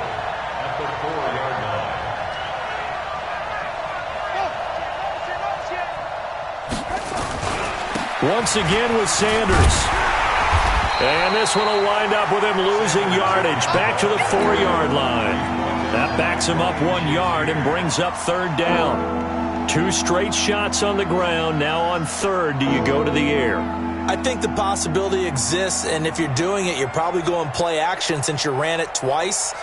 at the 4-yard line. Once again with Sanders. And this one will wind up with him losing yardage back to the 4-yard line. That backs him up 1 yard and brings up 3rd down. 2 straight shots on the ground. Now on 3rd, do you go to the air? I think the possibility exists, and if you're doing it, you're probably going play action since you ran it twice.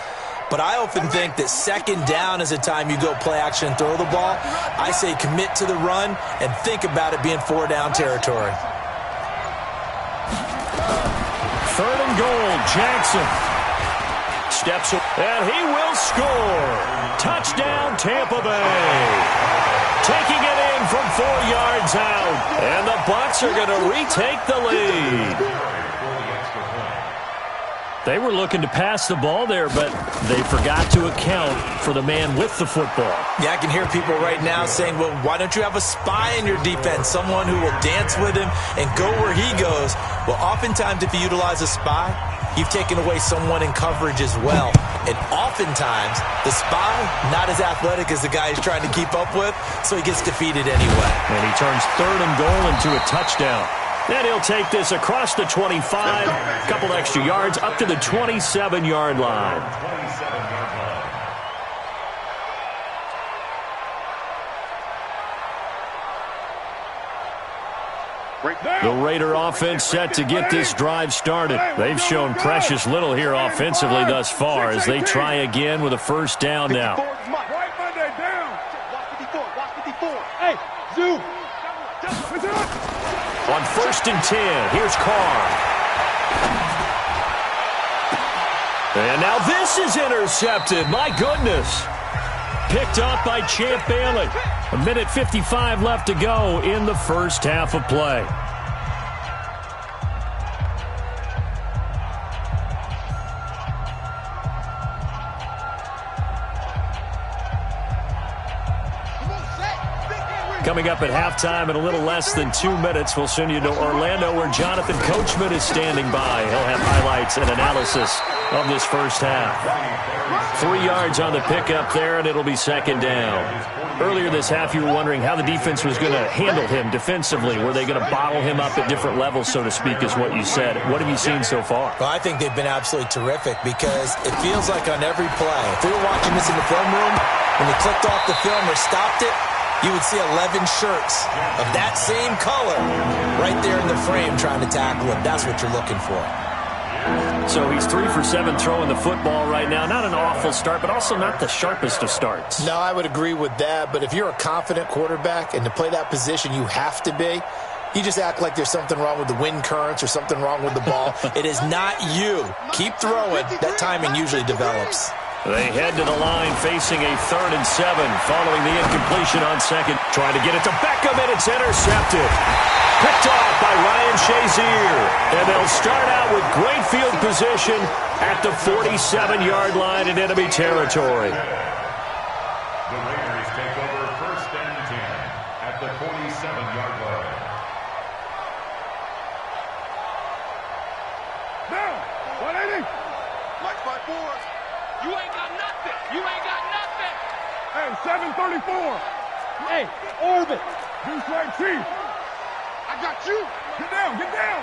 But I often think that 2nd down is the time you go play action and throw the ball. I say commit to the run and think about it being 4-down territory. 3rd and goal, Jackson. Steps up, and he will score. Touchdown, Tampa Bay. Taking it in from 4 yards out. And the Bucs are going to retake the lead. They were looking to pass the ball there, but they forgot to account for the man with the football. Yeah, I can hear people right now saying, well, why don't you have a spy in your defense, someone who will dance with him and go where he goes? Well, oftentimes if you utilize a spy, you've taken away someone in coverage as well. And oftentimes, the spy, not as athletic as the guy he's trying to keep up with, so he gets defeated anyway. And he turns 3rd and goal into a touchdown. Then he'll take this across the 25, a couple extra yards, up to the 27-yard line. The Raider offense set to get this drive started. They've shown precious little here offensively thus far as they try again with a first down now. On 1st and 10, here's Carr. And now this is intercepted. My goodness. Picked off by Champ Bailey. 1:55 left to go in the first half of play. Coming up at halftime in a little less than 2 minutes, we'll send you to Orlando where Jonathan Coachman is standing by. He'll have highlights and analysis of this first half. 3 yards on the pickup there, and it'll be second down. Earlier this half, you were wondering how the defense was going to handle him defensively. Were they going to bottle him up at different levels, so to speak, is what you said. What have you seen so far? Well, I think they've been absolutely terrific because it feels like on every play, if we were watching this in the film room, when they clicked off the film or stopped it, you would see 11 shirts of that same color right there in the frame trying to tackle him. That's what you're looking for. So he's 3 for 7 throwing the football right now. Not an awful start, but also not the sharpest of starts. No, I would agree with that. But if you're a confident quarterback and to play that position you have to be, you just act like there's something wrong with the wind currents or something wrong with the ball. It is not you. Keep throwing. That timing usually develops. They head to the line facing a 3rd and 7 following the incompletion on second. Trying to get it to Beckham, and it's intercepted. Picked off by Ryan Shazier. And they'll start out with great field position at the 47-yard line in enemy territory. The Raiders take over 1st and 10 at the 47-yard line. Now, 180. Mike 5-4. You ain't got nothing. You ain't got nothing. Hey, 734. Hey, Orbit. Deuce right, Chief. I got you. Get down, get down.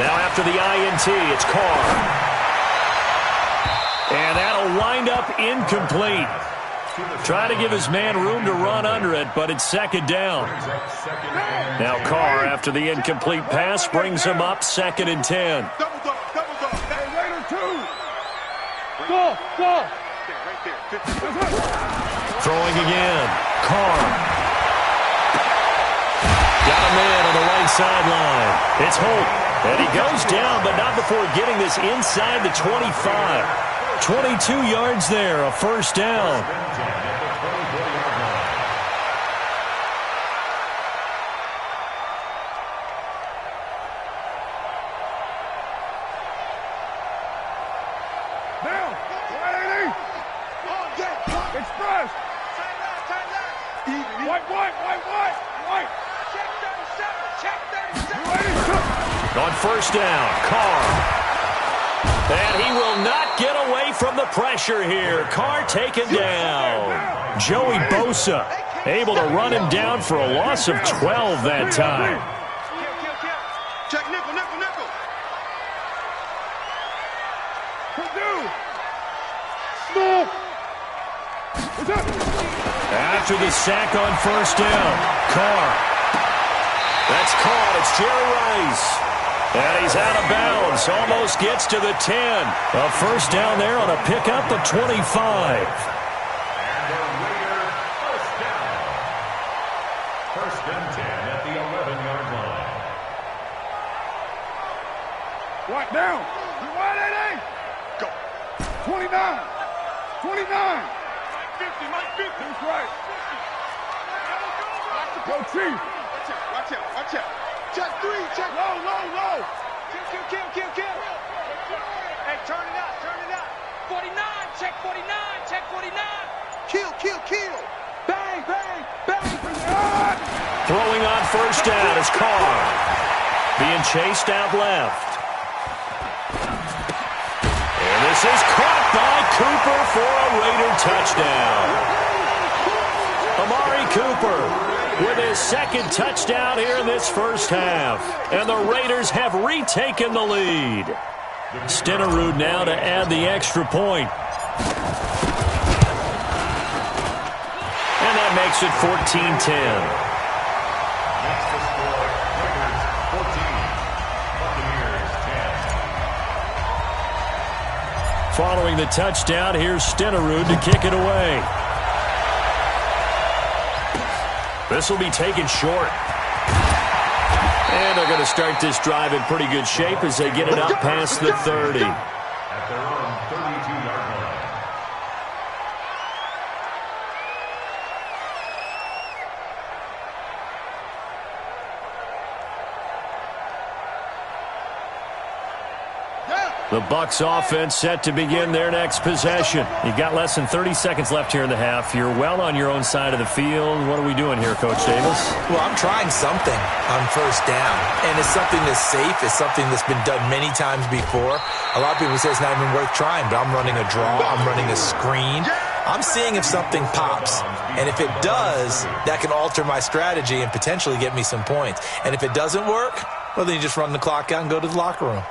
Now after the INT, it's Carr. And that'll wind up incomplete. Trying to give his man room to run under it, but it's second down. Now Carr, after the incomplete pass, brings him up 2nd and 10. Double dog, double dog. Hey, Raider 2. Go, go. Throwing again. Carr. Got a man on the right sideline. It's Holt. And he goes down, but not before getting this inside the 25. 22 yards there, a first down. Down. 180. Express. White. Check 37. On first down, Carr. And he will not get away from the pressure here. Carr taken down. Joey Bosa able to run him down for a loss of 12 that time. Check nickel. After the sack on first down, Carr. That's caught. It's Jerry Rice. And he's out of bounds. Almost gets to the 10. A first down there on a pickup of 25. And the Raider first down. 1st and 10 at the 11-yard line. White down. 180. Go. 29. Mike 50. That's right. Go, Chief. Watch out. Check 3. Check low. Kill. check, turn it up, turn it up. 49, check 49, check 49. Kill, kill, kill. Bang, bang, bang. Throwing on first down is Carr. Being chased out left. And this is caught by Cooper for a Raider touchdown. Amari Cooper with his second touchdown here in this first half. And the Raiders have retaken the lead. Stenerud now to add the extra point. And that makes it 14-10. Following the touchdown, here's Stenerud to kick it away. This will be taken short. And they're going to start this drive in pretty good shape as they get it up past the 30. At their own 32-yard line. The Bucs offense set to begin their next possession. You've got less than 30 seconds left here in the half. You're well on your own side of the field. What are we doing here, Coach Davis? Well, I'm trying something on first down, and it's something that's safe. It's something that's been done many times before. A lot of people say it's not even worth trying, but I'm running a draw. I'm running a screen. I'm seeing if something pops, and if it does, that can alter my strategy and potentially get me some points. And if it doesn't work, well, then you just run the clock out and go to the locker room.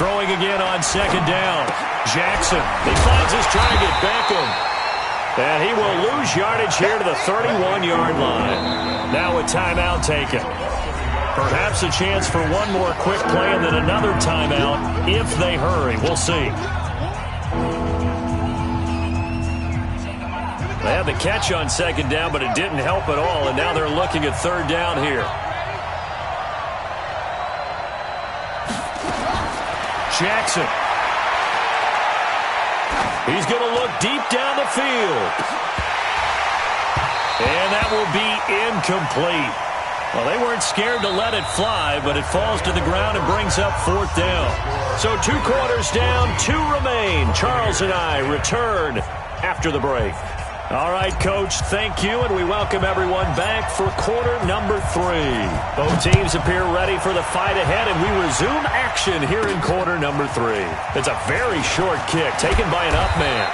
Throwing again on second down. Jackson, he finds his target, Beckham. And he will lose yardage here to the 31-yard line. Now a timeout taken. Perhaps a chance for one more quick play and then another timeout if they hurry. We'll see. They had the catch on second down, but it didn't help at all, and now they're looking at third down here. Jackson. He's going to look deep down the field. And that will be incomplete. Well, they weren't scared to let it fly, but it falls to the ground and brings up fourth down. So 2 quarters down, 2 remain. Charles and I return after the break. All right, Coach, thank you, and we welcome everyone back for quarter number 3. Both teams appear ready for the fight ahead, and we resume action here in quarter number 3. It's a very short kick taken by an up man.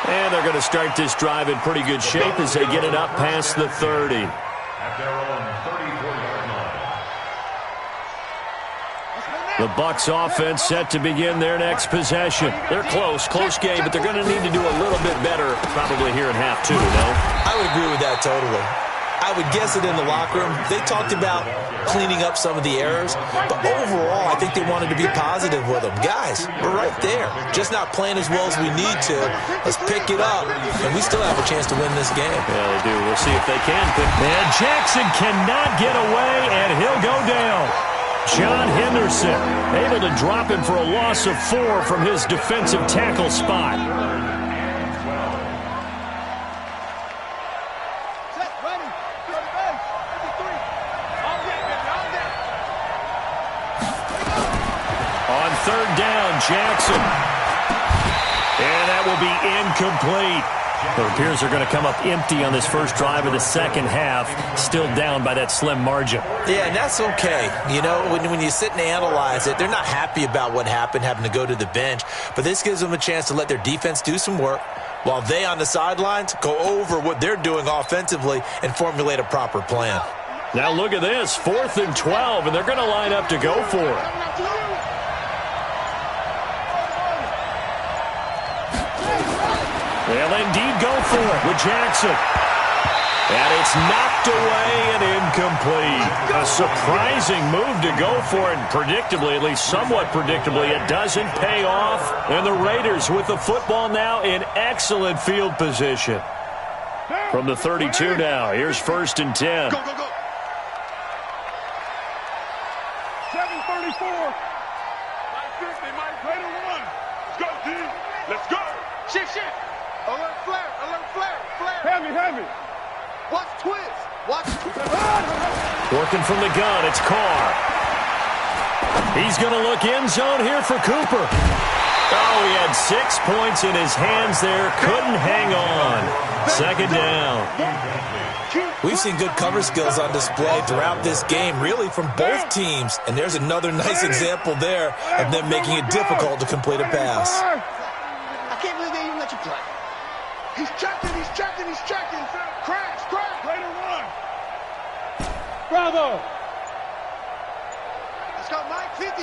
And they're going to start this drive in pretty good shape as they get it up past the 30. At their own 34-yard line. The Bucs offense set to begin their next possession. They're close game, but they're going to need to do a little bit better probably here in half 2, no? I would agree with that totally. I would guess it in the locker room. They talked about cleaning up some of the errors, but overall, I think they wanted to be positive with them. Guys, we're right there. Just not playing as well as we need to. Let's pick it up, and we still have a chance to win this game. Yeah, they do. We'll see if they can. And Jackson cannot get away, and he'll go down. John Henderson able to drop him for a loss of 4 from his defensive tackle spot. On third down, Jackson. And that will be incomplete. It appears they're going to come up empty on this first drive of the second half, still down by that slim margin. Yeah, and that's okay. You know, when you sit and analyze it, they're not happy about what happened, having to go to the bench. But this gives them a chance to let their defense do some work while they on the sidelines go over what they're doing offensively and formulate a proper plan. Now look at this, 4th and 12, and they're going to line up to go for it. They'll indeed go for it with Jackson. And it's knocked away and incomplete. A surprising move to go for it. Predictably, at least somewhat predictably, it doesn't pay off. And the Raiders with the football now in excellent field position. From the 32 now, here's 1st and 10. Go, go, go. 7:34. Mike 50, Mike. Raider 1. Let's go, team. Let's go. Shift. Alert flare, flare. Heavy. Watch twist. Working from the gun, it's Carr. He's going to look end zone here for Cooper. Oh, he had 6 points in his hands there. Couldn't hang on. Second down. We've seen good cover skills on display throughout this game, really from both teams. And there's another nice example there of them making it difficult to complete a pass. I can't believe they even let you play. He's checking. Crash. Later one. Bravo. Let's go, Mike 50.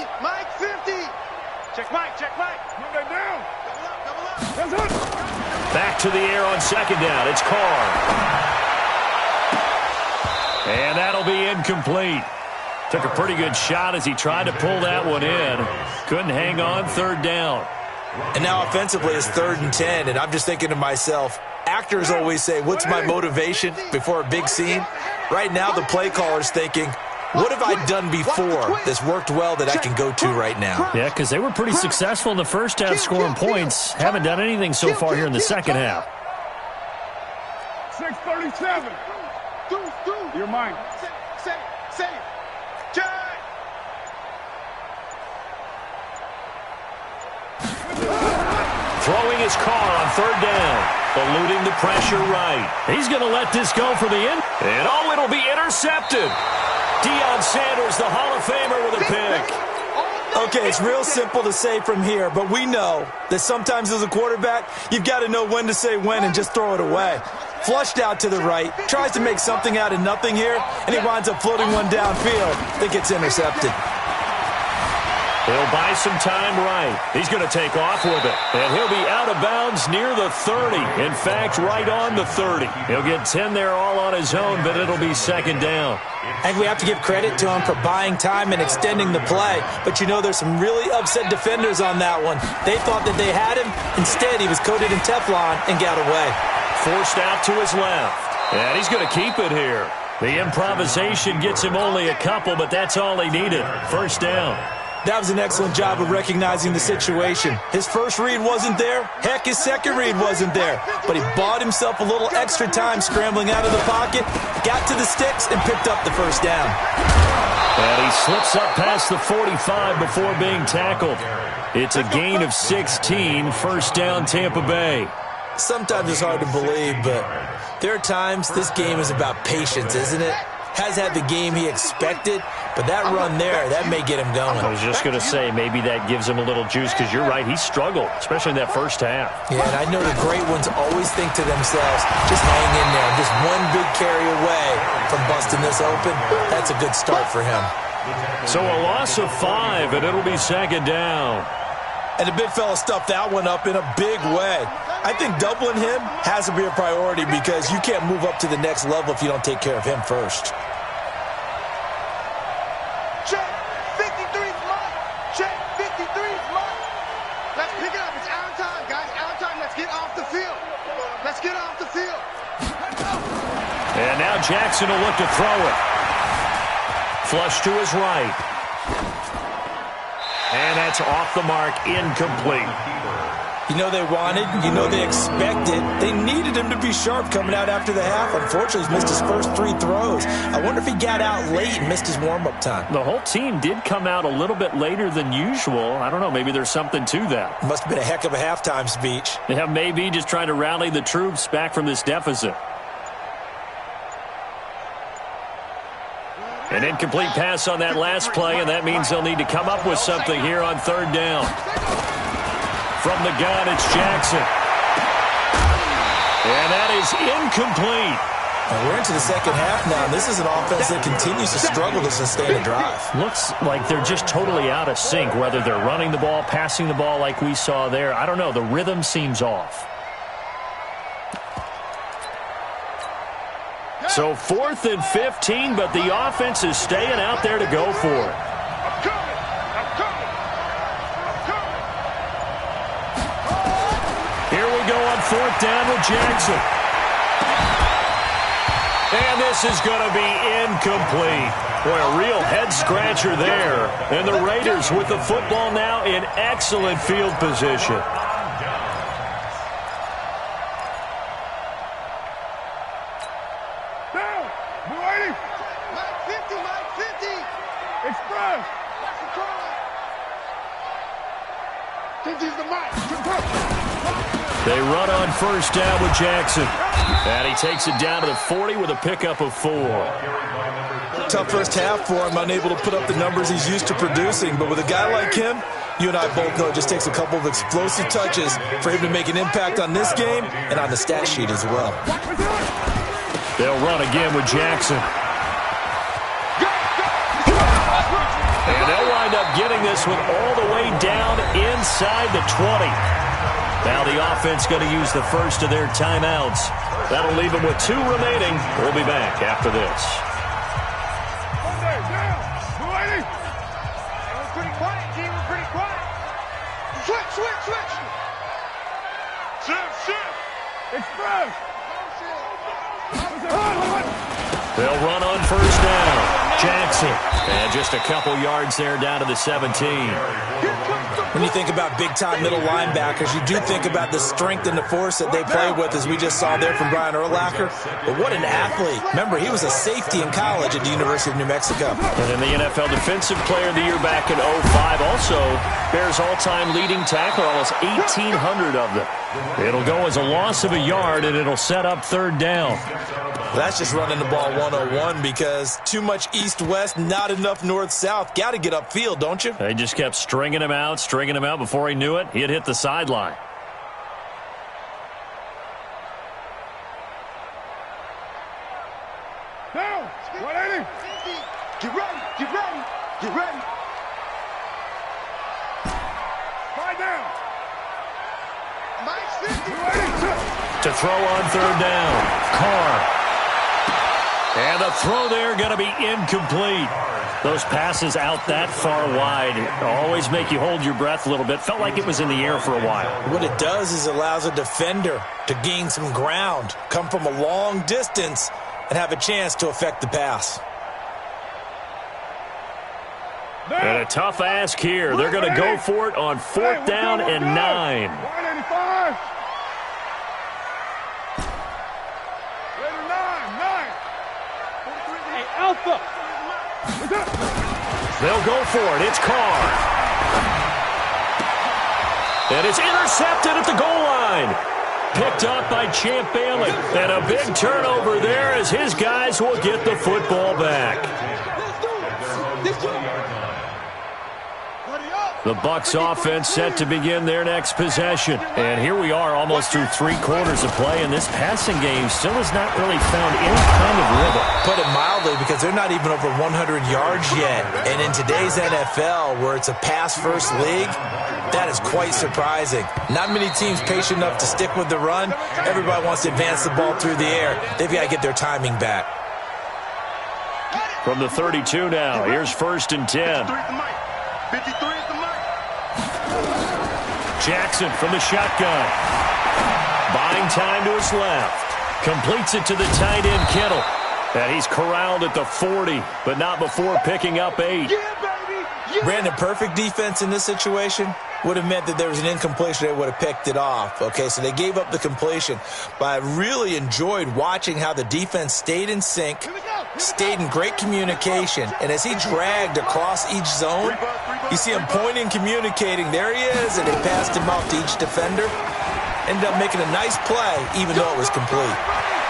Check Mike. Move that down. Double up. Back to the air on second down. It's Carr. And that'll be incomplete. Took a pretty good shot as he tried to pull that one in. Couldn't hang on, third down. And now offensively it's 3rd and 10, and I'm just thinking to myself, actors always say, what's my motivation before a big scene? Right now the play caller's thinking, what have I done before that's worked well that I can go to right now? Yeah, because they were pretty successful in the first half scoring points. Haven't done anything so far here in the second half. 6:37. You're mine. Say. Jack. Throwing his Carr on third down. Eluding the pressure right. He's going to let this go for the end. And it'll be intercepted. Deion Sanders, the Hall of Famer, with a pick. Okay, it's real simple to say from here, but we know that sometimes as a quarterback, you've got to know when to say when and just throw it away. Flushed out to the right, tries to make something out of nothing here, and he winds up floating one downfield that gets intercepted. He'll buy some time right. He's going to take off with it. And he'll be out of bounds near the 30. In fact, right on the 30. He'll get 10 there all on his own, but it'll be second down. I think we have to give credit to him for buying time and extending the play. But you know, there's some really upset defenders on that one. They thought that they had him. Instead, he was coated in Teflon and got away. Forced out to his left. And he's going to keep it here. The improvisation gets him only a couple, but that's all he needed. First down. That was an excellent job of recognizing the situation. His first read wasn't there. Heck, his second read wasn't there. But he bought himself a little extra time scrambling out of the pocket, got to the sticks, and picked up the first down. And he slips up past the 45 before being tackled. It's a gain of 16, first down Tampa Bay. Sometimes it's hard to believe, but there are times this game is about patience, isn't it? Has had the game he expected, but that run there, that may get him going. I was just going to say, maybe that gives him a little juice, because you're right, he struggled, especially in that first half. Yeah, and I know the great ones always think to themselves, just hang in there, just one big carry away from busting this open. That's a good start for him. So a loss of 5, and it'll be second down. And the big fella stuffed that one up in a big way. I think doubling him has to be a priority because you can't move up to the next level if you don't take care of him first. Check 53's mine. Check 53's mine. Let's pick it up. It's out of time, guys. Out of time. Let's get off the field. Let's get off the field. And now Jackson will look to throw it. Flush to his right. And that's off the mark, incomplete. You know they wanted, you know they expected. They needed him to be sharp coming out after the half. Unfortunately, he's missed his first 3 throws. I wonder if he got out late and missed his warm-up time. The whole team did come out a little bit later than usual. I don't know, maybe there's something to that. Must have been a heck of a halftime speech. Yeah, maybe just trying to rally the troops back from this deficit. An incomplete pass on that last play, and that means they'll need to come up with something here on third down. From the gun, it's Jackson. And that is incomplete. And we're into the second half now, and this is an offense that continues to struggle to sustain a drive. Looks like they're just totally out of sync, whether they're running the ball, passing the ball like we saw there. I don't know. The rhythm seems off. So 4th and 15, but the offense is staying out there to go for it. Here we go on 4th down with Jackson. And this is going to be incomplete. Boy, a real head-scratcher there. And the Raiders with the football now in excellent field position. Express. The mic. They run on first down with Jackson. And he takes it down to the 40 with a pickup of 4. Tough first half for him, unable to put up the numbers he's used to producing. But with a guy like him, you and I both know it just takes a couple of explosive touches for him to make an impact on this game and on the stat sheet as well. They'll run again with Jackson. And they'll wind up getting this one all the way down inside the 20. Now the offense going to use the first of their timeouts. That'll leave them with 2 remaining. We'll be back after this. Pretty quiet, team. We're pretty quiet. Switch. Shift. Express. They'll run on first down. Jackson. And just a couple yards there down to the 17. When you think about big-time middle linebackers, you do think about the strength and the force that they play with, as we just saw there from Brian Urlacher. But what an athlete. Remember, he was a safety in college at the University of New Mexico. And in the NFL Defensive Player of the Year back in 2005, also Bears all-time leading tackler, almost 1,800 of them. It'll go as a loss of a yard, and it'll set up third down. That's just running the ball 101 because too much east-west, not enough north-south. Got to get upfield, don't you? They just kept stringing him out. Before he knew it, he had hit the sideline. Now, 180. Get ready. Slide down. To throw on third down. Carr. And the throw there going to be incomplete. Those passes out that far wide always make you hold your breath a little bit. Felt like it was in the air for a while. What it does is it allows a defender to gain some ground, come from a long distance, and have a chance to affect the pass. And a tough ask here. They're going to go for it on 4th down and 9. 185. Hey, Alpha. They'll go for it. It's Carr. And it's intercepted at the goal line. Picked up by Champ Bailey. And a big turnover there as his guys will get the football back. The Bucs offense set to begin their next possession. And here we are almost through 3 quarters of play, and this passing game still has not really found any kind of rhythm. Put it mildly, because they're not even over 100 yards yet. And in today's NFL, where it's a pass-first league, that is quite surprising. Not many teams patient enough to stick with the run. Everybody wants to advance the ball through the air. They've got to get their timing back. From the 32 now, here's 1st and 10. 53 is the mic. Jackson from the shotgun. Buying time to his left. Completes it to the tight end, Kittle. And he's corralled at the 40, but not before picking up 8. Brandon, perfect defense in this situation would have meant that there was an incompletion. They would have picked it off. Okay, so they gave up the completion. But I really enjoyed watching how the defense stayed in sync, stayed in great communication. And as he dragged across each zone, you see him pointing, communicating. There he is, and they passed him off to each defender. Ended up making a nice play, even though it was complete.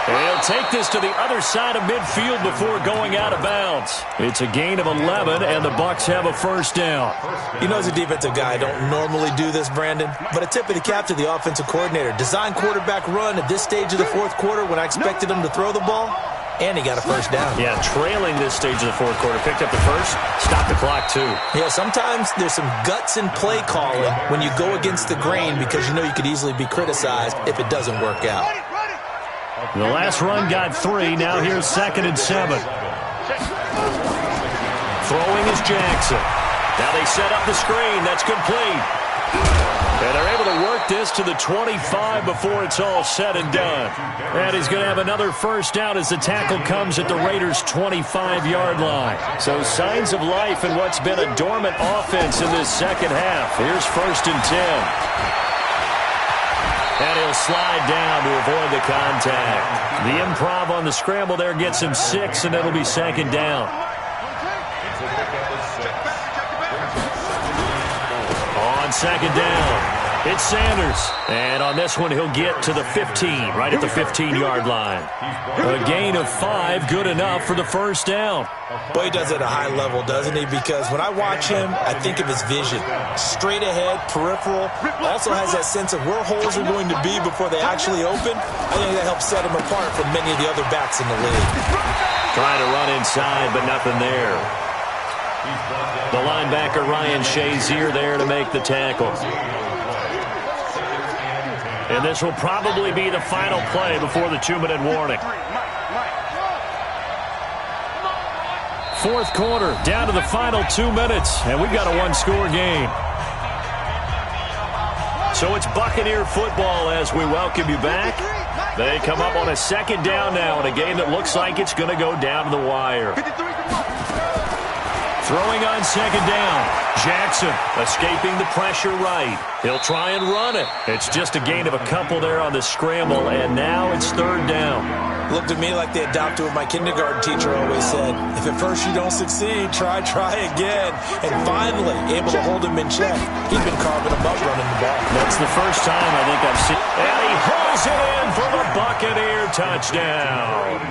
And he'll take this to the other side of midfield before going out of bounds. It's a gain of 11, and the Bucs have a 1st down. You know, as a defensive guy, I don't normally do this, Brandon, but a tip of the cap to the offensive coordinator. Design quarterback run at this stage of the 4th quarter when I expected him to throw the ball, and he got a 1st down. Yeah, trailing this stage of the 4th quarter. Picked up the 1st, stopped the clock, too. Yeah, sometimes there's some guts in play calling when you go against the grain because you know you could easily be criticized if it doesn't work out. The last run got 3. Now here's 2nd and 7. Throwing is Jackson. Now they set up the screen. That's complete. And they're able to work this to the 25 before it's all said and done. And he's going to have another 1st down as the tackle comes at the Raiders' 25-yard line. So signs of life in what's been a dormant offense in this second half. Here's 1st and 10. And he'll slide down to avoid the contact. The improv on the scramble there gets him 6, and it'll be 2nd down. On second down, it's Sanders. And on this one, he'll get to the 15, right at the 15-yard line. A gain of 5, good enough for the first down. Boy, he does it at a high level, doesn't he? Because when I watch him, I think of his vision. Straight ahead, peripheral. Also has that sense of where holes are going to be before they actually open. I think that helps set him apart from many of the other backs in the league. Trying to run inside, but nothing there. The linebacker, Ryan Shazier, there to make the tackle. And this will probably be the final play before the 2-minute warning. Fourth quarter, down to the final 2 minutes, and we've got a one-score game. So it's Buccaneer football as we welcome you back. They come up on a second down now in a game that looks like it's going to go down to the wire. Throwing on second down, Jackson escaping the pressure right. He'll try and run it. It's just a gain of a couple there on the scramble, and now it's third down. Looked to me like they adopted what my kindergarten teacher always said. If at first you don't succeed, try again. And finally, able to hold him in check. He's been carving him up running the ball. That's the first time I think I've seen. And he hauls it in for the Buccaneer touchdown.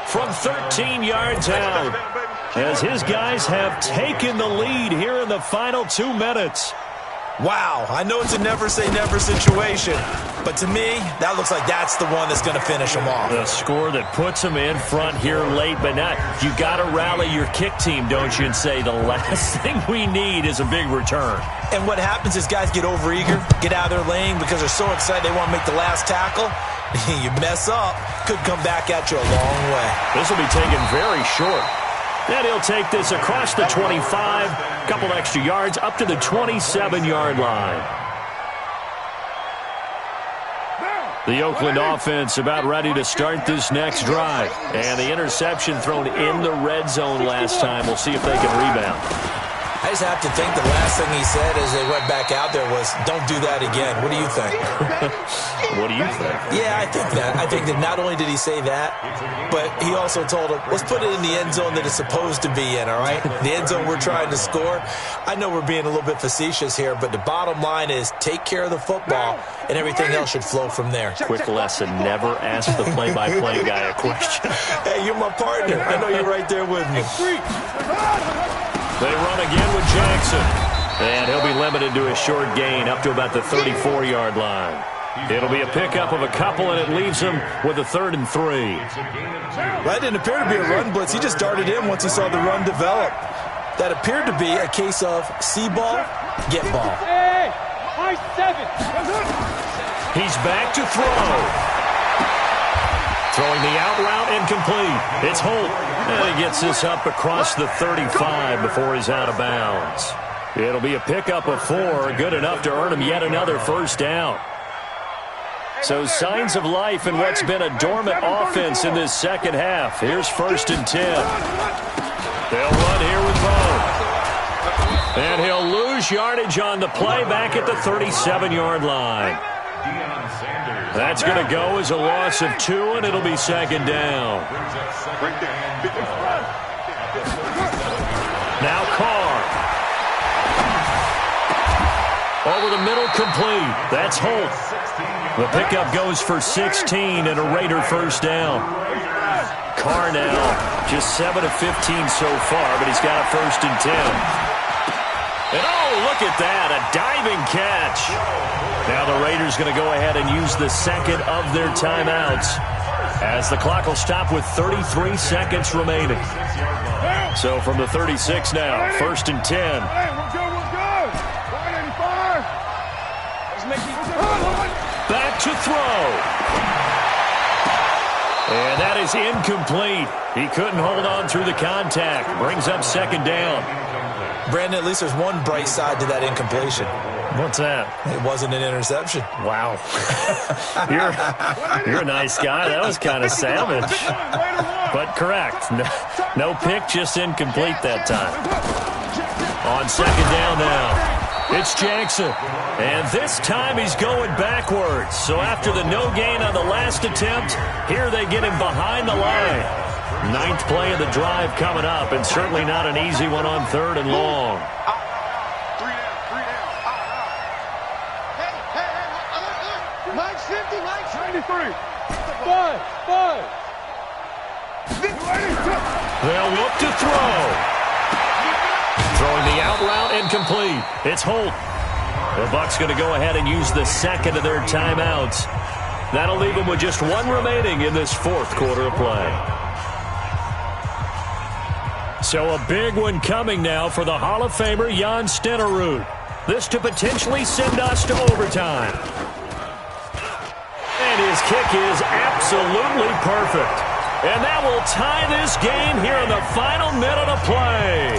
From 13 yards out, as his guys have taken the lead here in the final 2 minutes. Wow, I know it's a never-say-never situation, but to me, that looks like that's the one that's going to finish them off. The score that puts them in front here late, but not. You got to rally your kick team, don't you, and say the last thing we need is a big return. And what happens is guys get overeager, get out of their lane because they're so excited they want to make the last tackle. You mess up, could come back at you a long way. This will be taken very short. And he'll take this across the 25, a couple extra yards, up to the 27-yard line. The Oakland offense about ready to start this next drive. And the interception thrown in the red zone last time. We'll see if they can rebound. I just have to think the last thing he said as they went back out there was, don't do that again. What do you think? What do you think? Yeah, I think that. I think that not only did he say that, but he also told him, let's put it in the end zone that it's supposed to be in, all right? The end zone we're trying to score. I know we're being a little bit facetious here, but the bottom line is take care of the football, and everything else should flow from there. Quick lesson, never ask the play-by-play guy a question. Hey, you're my partner. I know you're right there with me. They run again with Jackson. And he'll be limited to a short gain up to about the 34-yard line. It'll be a pickup of a couple, and it leaves him with a 3rd and 3. That didn't appear to be a run blitz. He just darted in once he saw the run develop. That appeared to be a case of see ball, get ball. Hey, high 7. He's back to throw. Throwing the out route incomplete. It's Holt. And he gets this up across the 35 before he's out of bounds. It'll be a pickup of 4, good enough to earn him yet another first down. So signs of life in what's been a dormant offense in this second half. Here's 1st and 10. They'll run here with Bo. And he'll lose yardage on the play back at the 37-yard line. That's going to go as a loss of 2, and it'll be 2nd down. Now Carr. Over the middle, complete. That's Holt. The pickup goes for 16 and a Raider first down. Carr now just 7 of 15 so far, but he's got a 1st and 10. And oh, look at that, a diving catch. Now the Raiders going to go ahead and use the second of their timeouts as the clock will stop with 33 seconds remaining. So from the 36 now, 1st and 10. Hey, we're good, we're good. 185. Back to throw. And that is incomplete. He couldn't hold on through the contact. Brings up 2nd down. Brandon, at least there's one bright side to that incompletion. What's that? It wasn't an interception. Wow. You're a nice guy. That was kind of savage. But correct. No pick, just incomplete that time. On 2nd down now, it's Jackson. And this time he's going backwards. So after the no gain on the last attempt, here they get him behind the line. Ninth play of the drive coming up, and certainly not an easy one on 3rd and long. Three down. Hey. Mike's 50, Mike's 93. 5. They'll look to throw. Throwing the out route and complete. It's Holt. The Bucs going to go ahead and use the second of their timeouts. That'll leave them with just one remaining in this 4th quarter of play. So a big one coming now for the Hall of Famer Jan Stenerud. This to potentially send us to overtime. And his kick is absolutely perfect. And that will tie this game here in the final minute of play.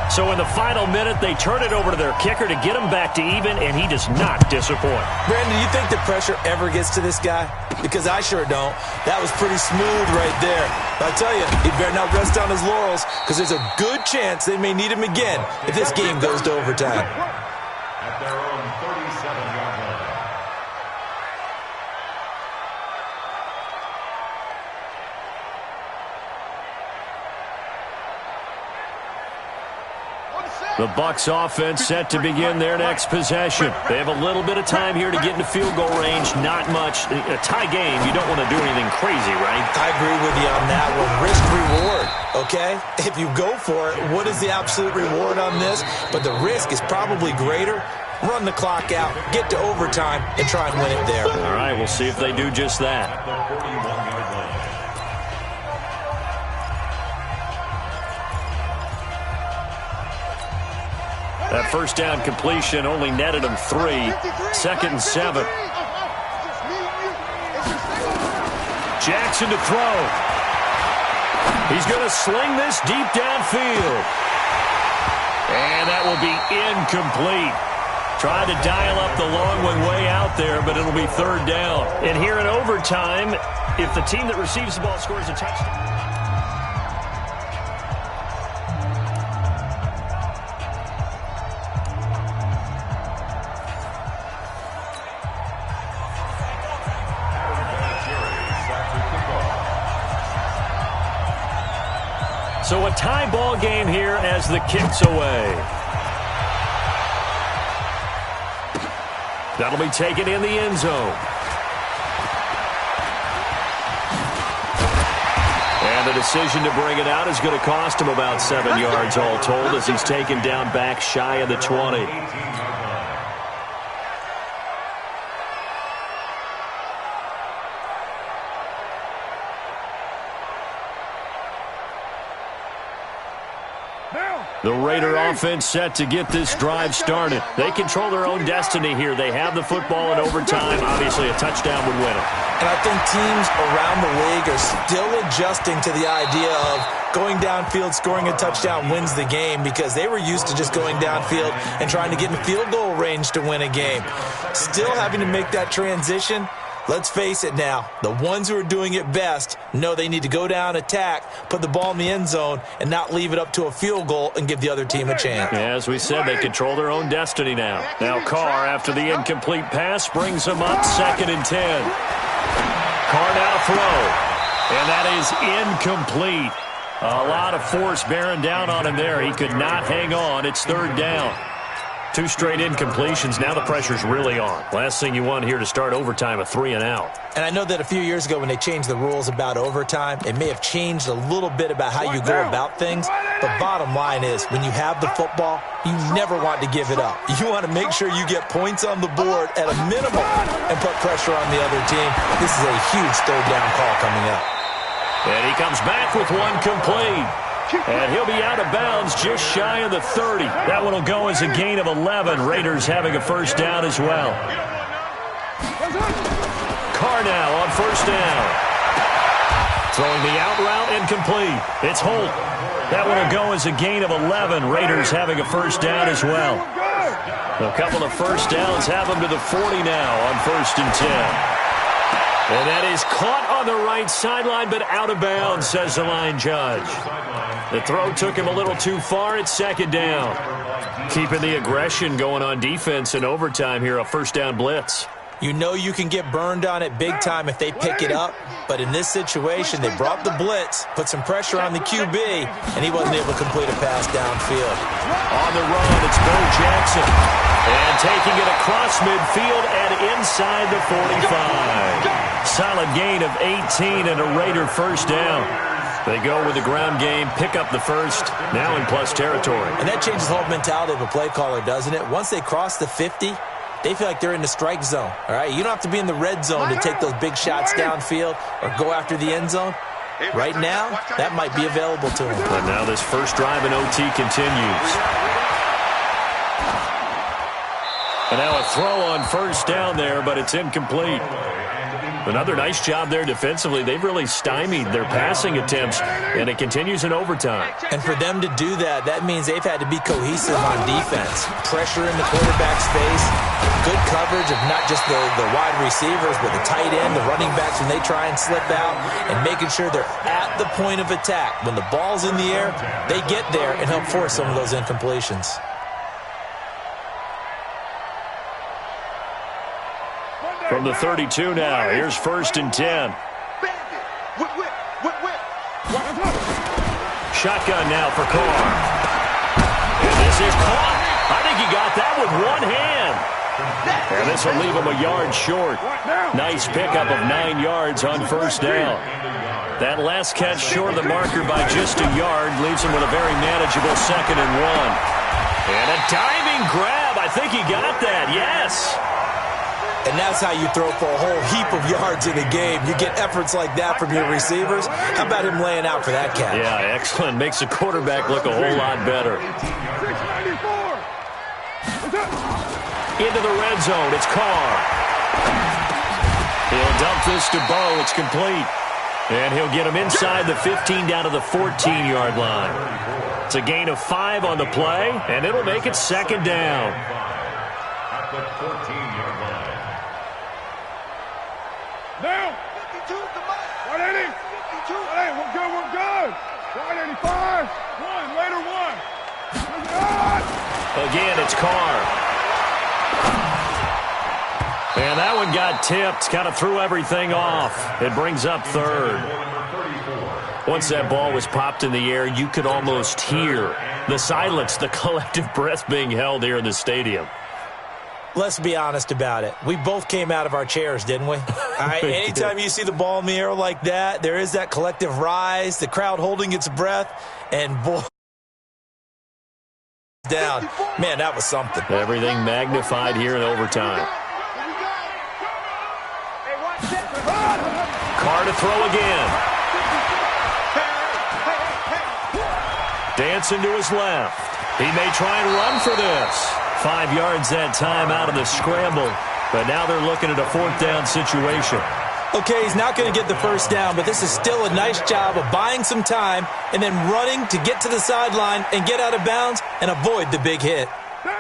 So in the final minute, they turn it over to their kicker to get him back to even, and he does not disappoint. Brandon, do you think the pressure ever gets to this guy? Because I sure don't. That was pretty smooth right there. But I tell you, he better not rest on his laurels, because there's a good chance they may need him again if this game goes to overtime. At their own 37-yard line. The Bucs offense set to begin their next possession. They have a little bit of time here to get into field goal range. Not much. A tie game, you don't want to do anything crazy, right? I agree with you on that one. Risk-reward, okay? If you go for it, what is the absolute reward on this? But the risk is probably greater. Run the clock out, get to overtime, and try and win it there. All right, we'll see if they do just that. The 41-yard line. That first down completion only netted him 3. 2nd and 7. Jackson to throw. He's going to sling this deep downfield. And that will be incomplete. Tried to dial up the long one way out there, but it'll be 3rd down. And here in overtime, if the team that receives the ball scores a touchdown. So a tie ball game here as the kick's away. That'll be taken in the end zone. And the decision to bring it out is going to cost him about 7 yards all told as he's taken down back shy of the 20. The Raider offense set to get this drive started. They control their own destiny here. They have the football in overtime. Obviously, a touchdown would win it. And I think teams around the league are still adjusting to the idea of going downfield, scoring a touchdown wins the game, because they were used to just going downfield and trying to get in field goal range to win a game. Still having to make that transition. Let's face it now, the ones who are doing it best know they need to go down, attack, put the ball in the end zone, and not leave it up to a field goal and give the other team a chance. Yeah, as we said, they control their own destiny now. Now Carr, after the incomplete pass, brings them up 2nd and 10. Carr now to throw, and that is incomplete. A lot of force bearing down on him there. He could not hang on. It's 3rd down. 2 straight incompletions. Now the pressure's really on. Last thing you want here to start overtime, a 3 and out. And I know that a few years ago when they changed the rules about overtime, it may have changed a little bit about how you go about things. But bottom line is, when you have the football, you never want to give it up. You want to make sure you get points on the board at a minimum and put pressure on the other team. This is a huge 3rd down call coming up. And he comes back with one complete. And he'll be out of bounds just shy of the 30. That one will go as a gain of 11. Raiders having a first down as well. Carr now on first down. Throwing the out route incomplete. It's Holt. That one will go as a gain of 11. Raiders having a first down as well. A couple of first downs have them to the 40 now on 1st and 10. And that is caught on the right sideline, but out of bounds, says the line judge. The throw took him a little too far. It's 2nd down. Keeping the aggression going on defense in overtime here, a first down blitz. You know you can get burned on it big time if they pick it up, but in this situation, they brought the blitz, put some pressure on the QB, and he wasn't able to complete a pass downfield. On the run, it's Bo Jackson. And taking it across midfield and inside the 45. Solid gain of 18 and a Raider first down. They go with the ground game, pick up the first, now in plus territory. And that changes the whole mentality of a play caller, doesn't it? Once they cross the 50, they feel like they're in the strike zone, all right? You don't have to be in the red zone to take those big shots downfield or go after the end zone. Right now, that might be available to them. But now this first drive in OT continues. And now a throw on first down there, but it's incomplete. Another nice job there defensively. They've really stymied their passing attempts, and it continues in overtime. And for them to do that, that means they've had to be cohesive on defense. Pressure in the quarterback's face, good coverage of not just the wide receivers, but the tight end, the running backs when they try and slip out, and making sure they're at the point of attack. When the ball's in the air, they get there and help force some of those incompletions. From the 32 now, here's 1st and 10. Shotgun now for Carr. And this is caught. I think he got that with one hand. And this will leave him a yard short. Nice pickup of 9 yards on first down. That last catch short of the marker by just a yard leaves him with a very manageable 2nd and 1. And a diving grab. I think he got that, yes. And that's how you throw for a whole heap of yards in a game. You get efforts like that from your receivers. How about him laying out for that catch? Yeah, excellent. Makes the quarterback look a whole lot better. Into the red zone. It's Carr. He'll dump this to Bo. It's complete. And he'll get him inside the 15 down to the 14-yard line. It's a gain of 5 on the play, and it'll make it 2nd down. At the 14-yard line. Down. 52, 180. 52. Hey, we're good, we're good. 185. 1, later 1. Again, it's Carr. And that one got tipped. Kind of threw everything off. It brings up 3rd. Once that ball was popped in the air, you could almost hear the silence, the collective breath being held here in the stadium. Let's be honest about it. We both came out of our chairs, didn't we? All right, anytime you see the ball in the air like that, there is that collective rise, the crowd holding its breath, and boy, down. Man, that was something. Everything magnified here in overtime. Carr to throw again. Dancing to his left. He may try and run for this. 5 yards that time out of the scramble. But now they're looking at a 4th down situation. Okay, he's not going to get the first down, but this is still a nice job of buying some time and then running to get to the sideline and get out of bounds and avoid the big hit.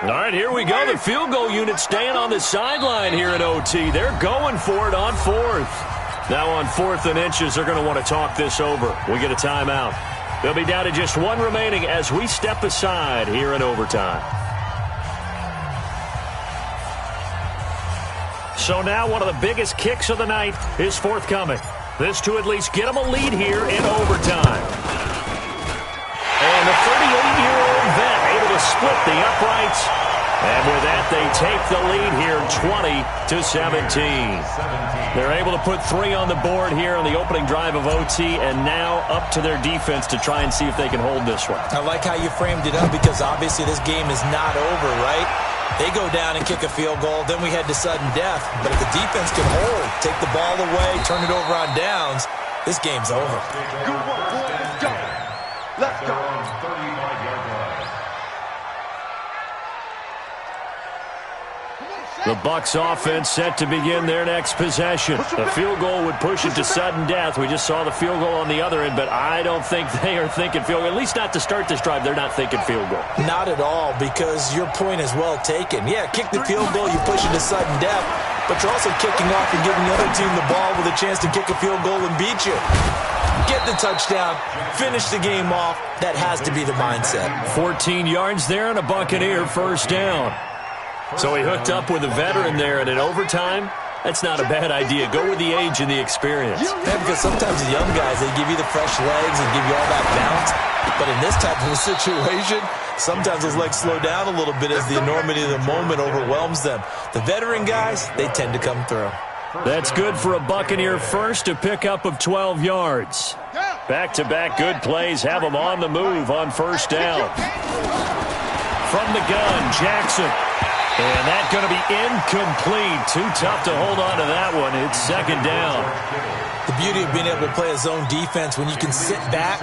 All right, here we go. The field goal unit staying on the sideline here at OT. They're going for it on 4th. Now on 4th and inches, they're going to want to talk this over. We get a timeout. They'll be down to just 1 remaining as we step aside here in overtime. So now one of the biggest kicks of the night is forthcoming. This to at least get them a lead here in overtime. And the 38-year-old vet able to split the uprights. And with that, they take the lead here 20-17. They're able to put 3 on the board here on the opening drive of OT, and now up to their defense to try and see if they can hold this one. I like how you framed it up because obviously this game is not over, right? They go down and kick a field goal, then we head to sudden death. But if the defense can hold, take the ball away, turn it over on downs, this game's over. Good one, boy. Let's go. Let's go. The Bucs offense set to begin their next possession. The field goal would push it to sudden death. We just saw the field goal on the other end, but I don't think they are thinking field goal. At least not to start this drive. They're not thinking field goal. Not at all, because your point is well taken. Yeah, kick the field goal, you push it to sudden death, but you're also kicking off and giving the other team the ball with a chance to kick a field goal and beat you. Get the touchdown, finish the game off. That has to be the mindset. 14 yards there and a Buccaneer first down. So he hooked up with a veteran there, and in overtime, That's not a bad idea. Go with the age and the experience. Yeah, because sometimes the young guys, they give you the fresh legs and give you all that bounce. But in this type of a situation, sometimes those legs slow down a little bit as the enormity of the moment overwhelms them. The veteran guys, they tend to come through. That's good for a Buccaneer first, a pickup of 12 yards. Back-to-back good plays have them on the move on first down. From the gun, Jackson. And that's going to be incomplete. Too tough to hold on to that one. It's second down. The beauty of being able to play a zone defense when you can sit back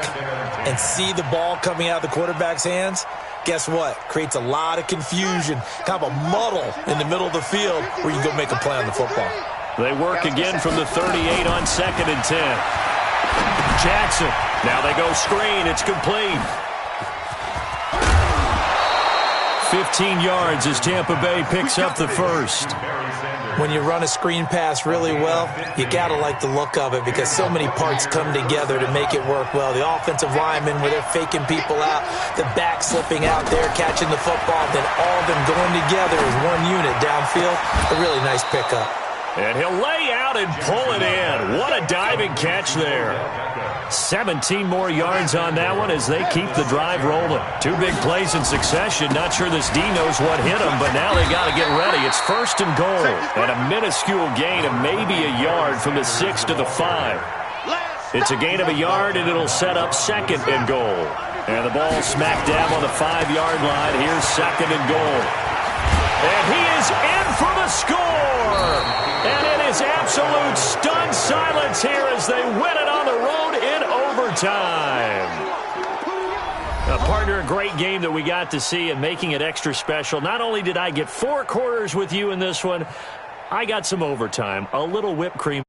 and see the ball coming out of the quarterback's hands, guess what? Creates a lot of confusion, kind of a muddle in the middle of the field where you go make a play on the football. They work again from the 38 on 2nd and 10. Jackson. Now they go screen. It's complete. 15 yards as Tampa Bay picks up the first. When you run a screen pass really well, you got to like the look of it because so many parts come together to make it work well. The offensive linemen where they're faking people out, the back slipping out there, catching the football, then all of them going together as one unit downfield. A really nice pickup. And he'll lay out and pull it in. What a diving catch there. 17 more yards on that one as they keep the drive rolling. 2 big plays in succession. Not sure this D knows what hit them, but now they got to get ready. It's 1st and goal. And a minuscule gain of maybe a yard from the 6 to the 5. It's a gain of a yard, and it'll set up 2nd and goal. And the ball smack dab on the 5-yard line. Here's 2nd and goal. And he is in for the score. And it is absolute stunned silence here as they win it on the road in overtime. Partner, a great game that we got to see and making it extra special. Not only did I get 4 quarters with you in this one, I got some overtime, a little whipped cream.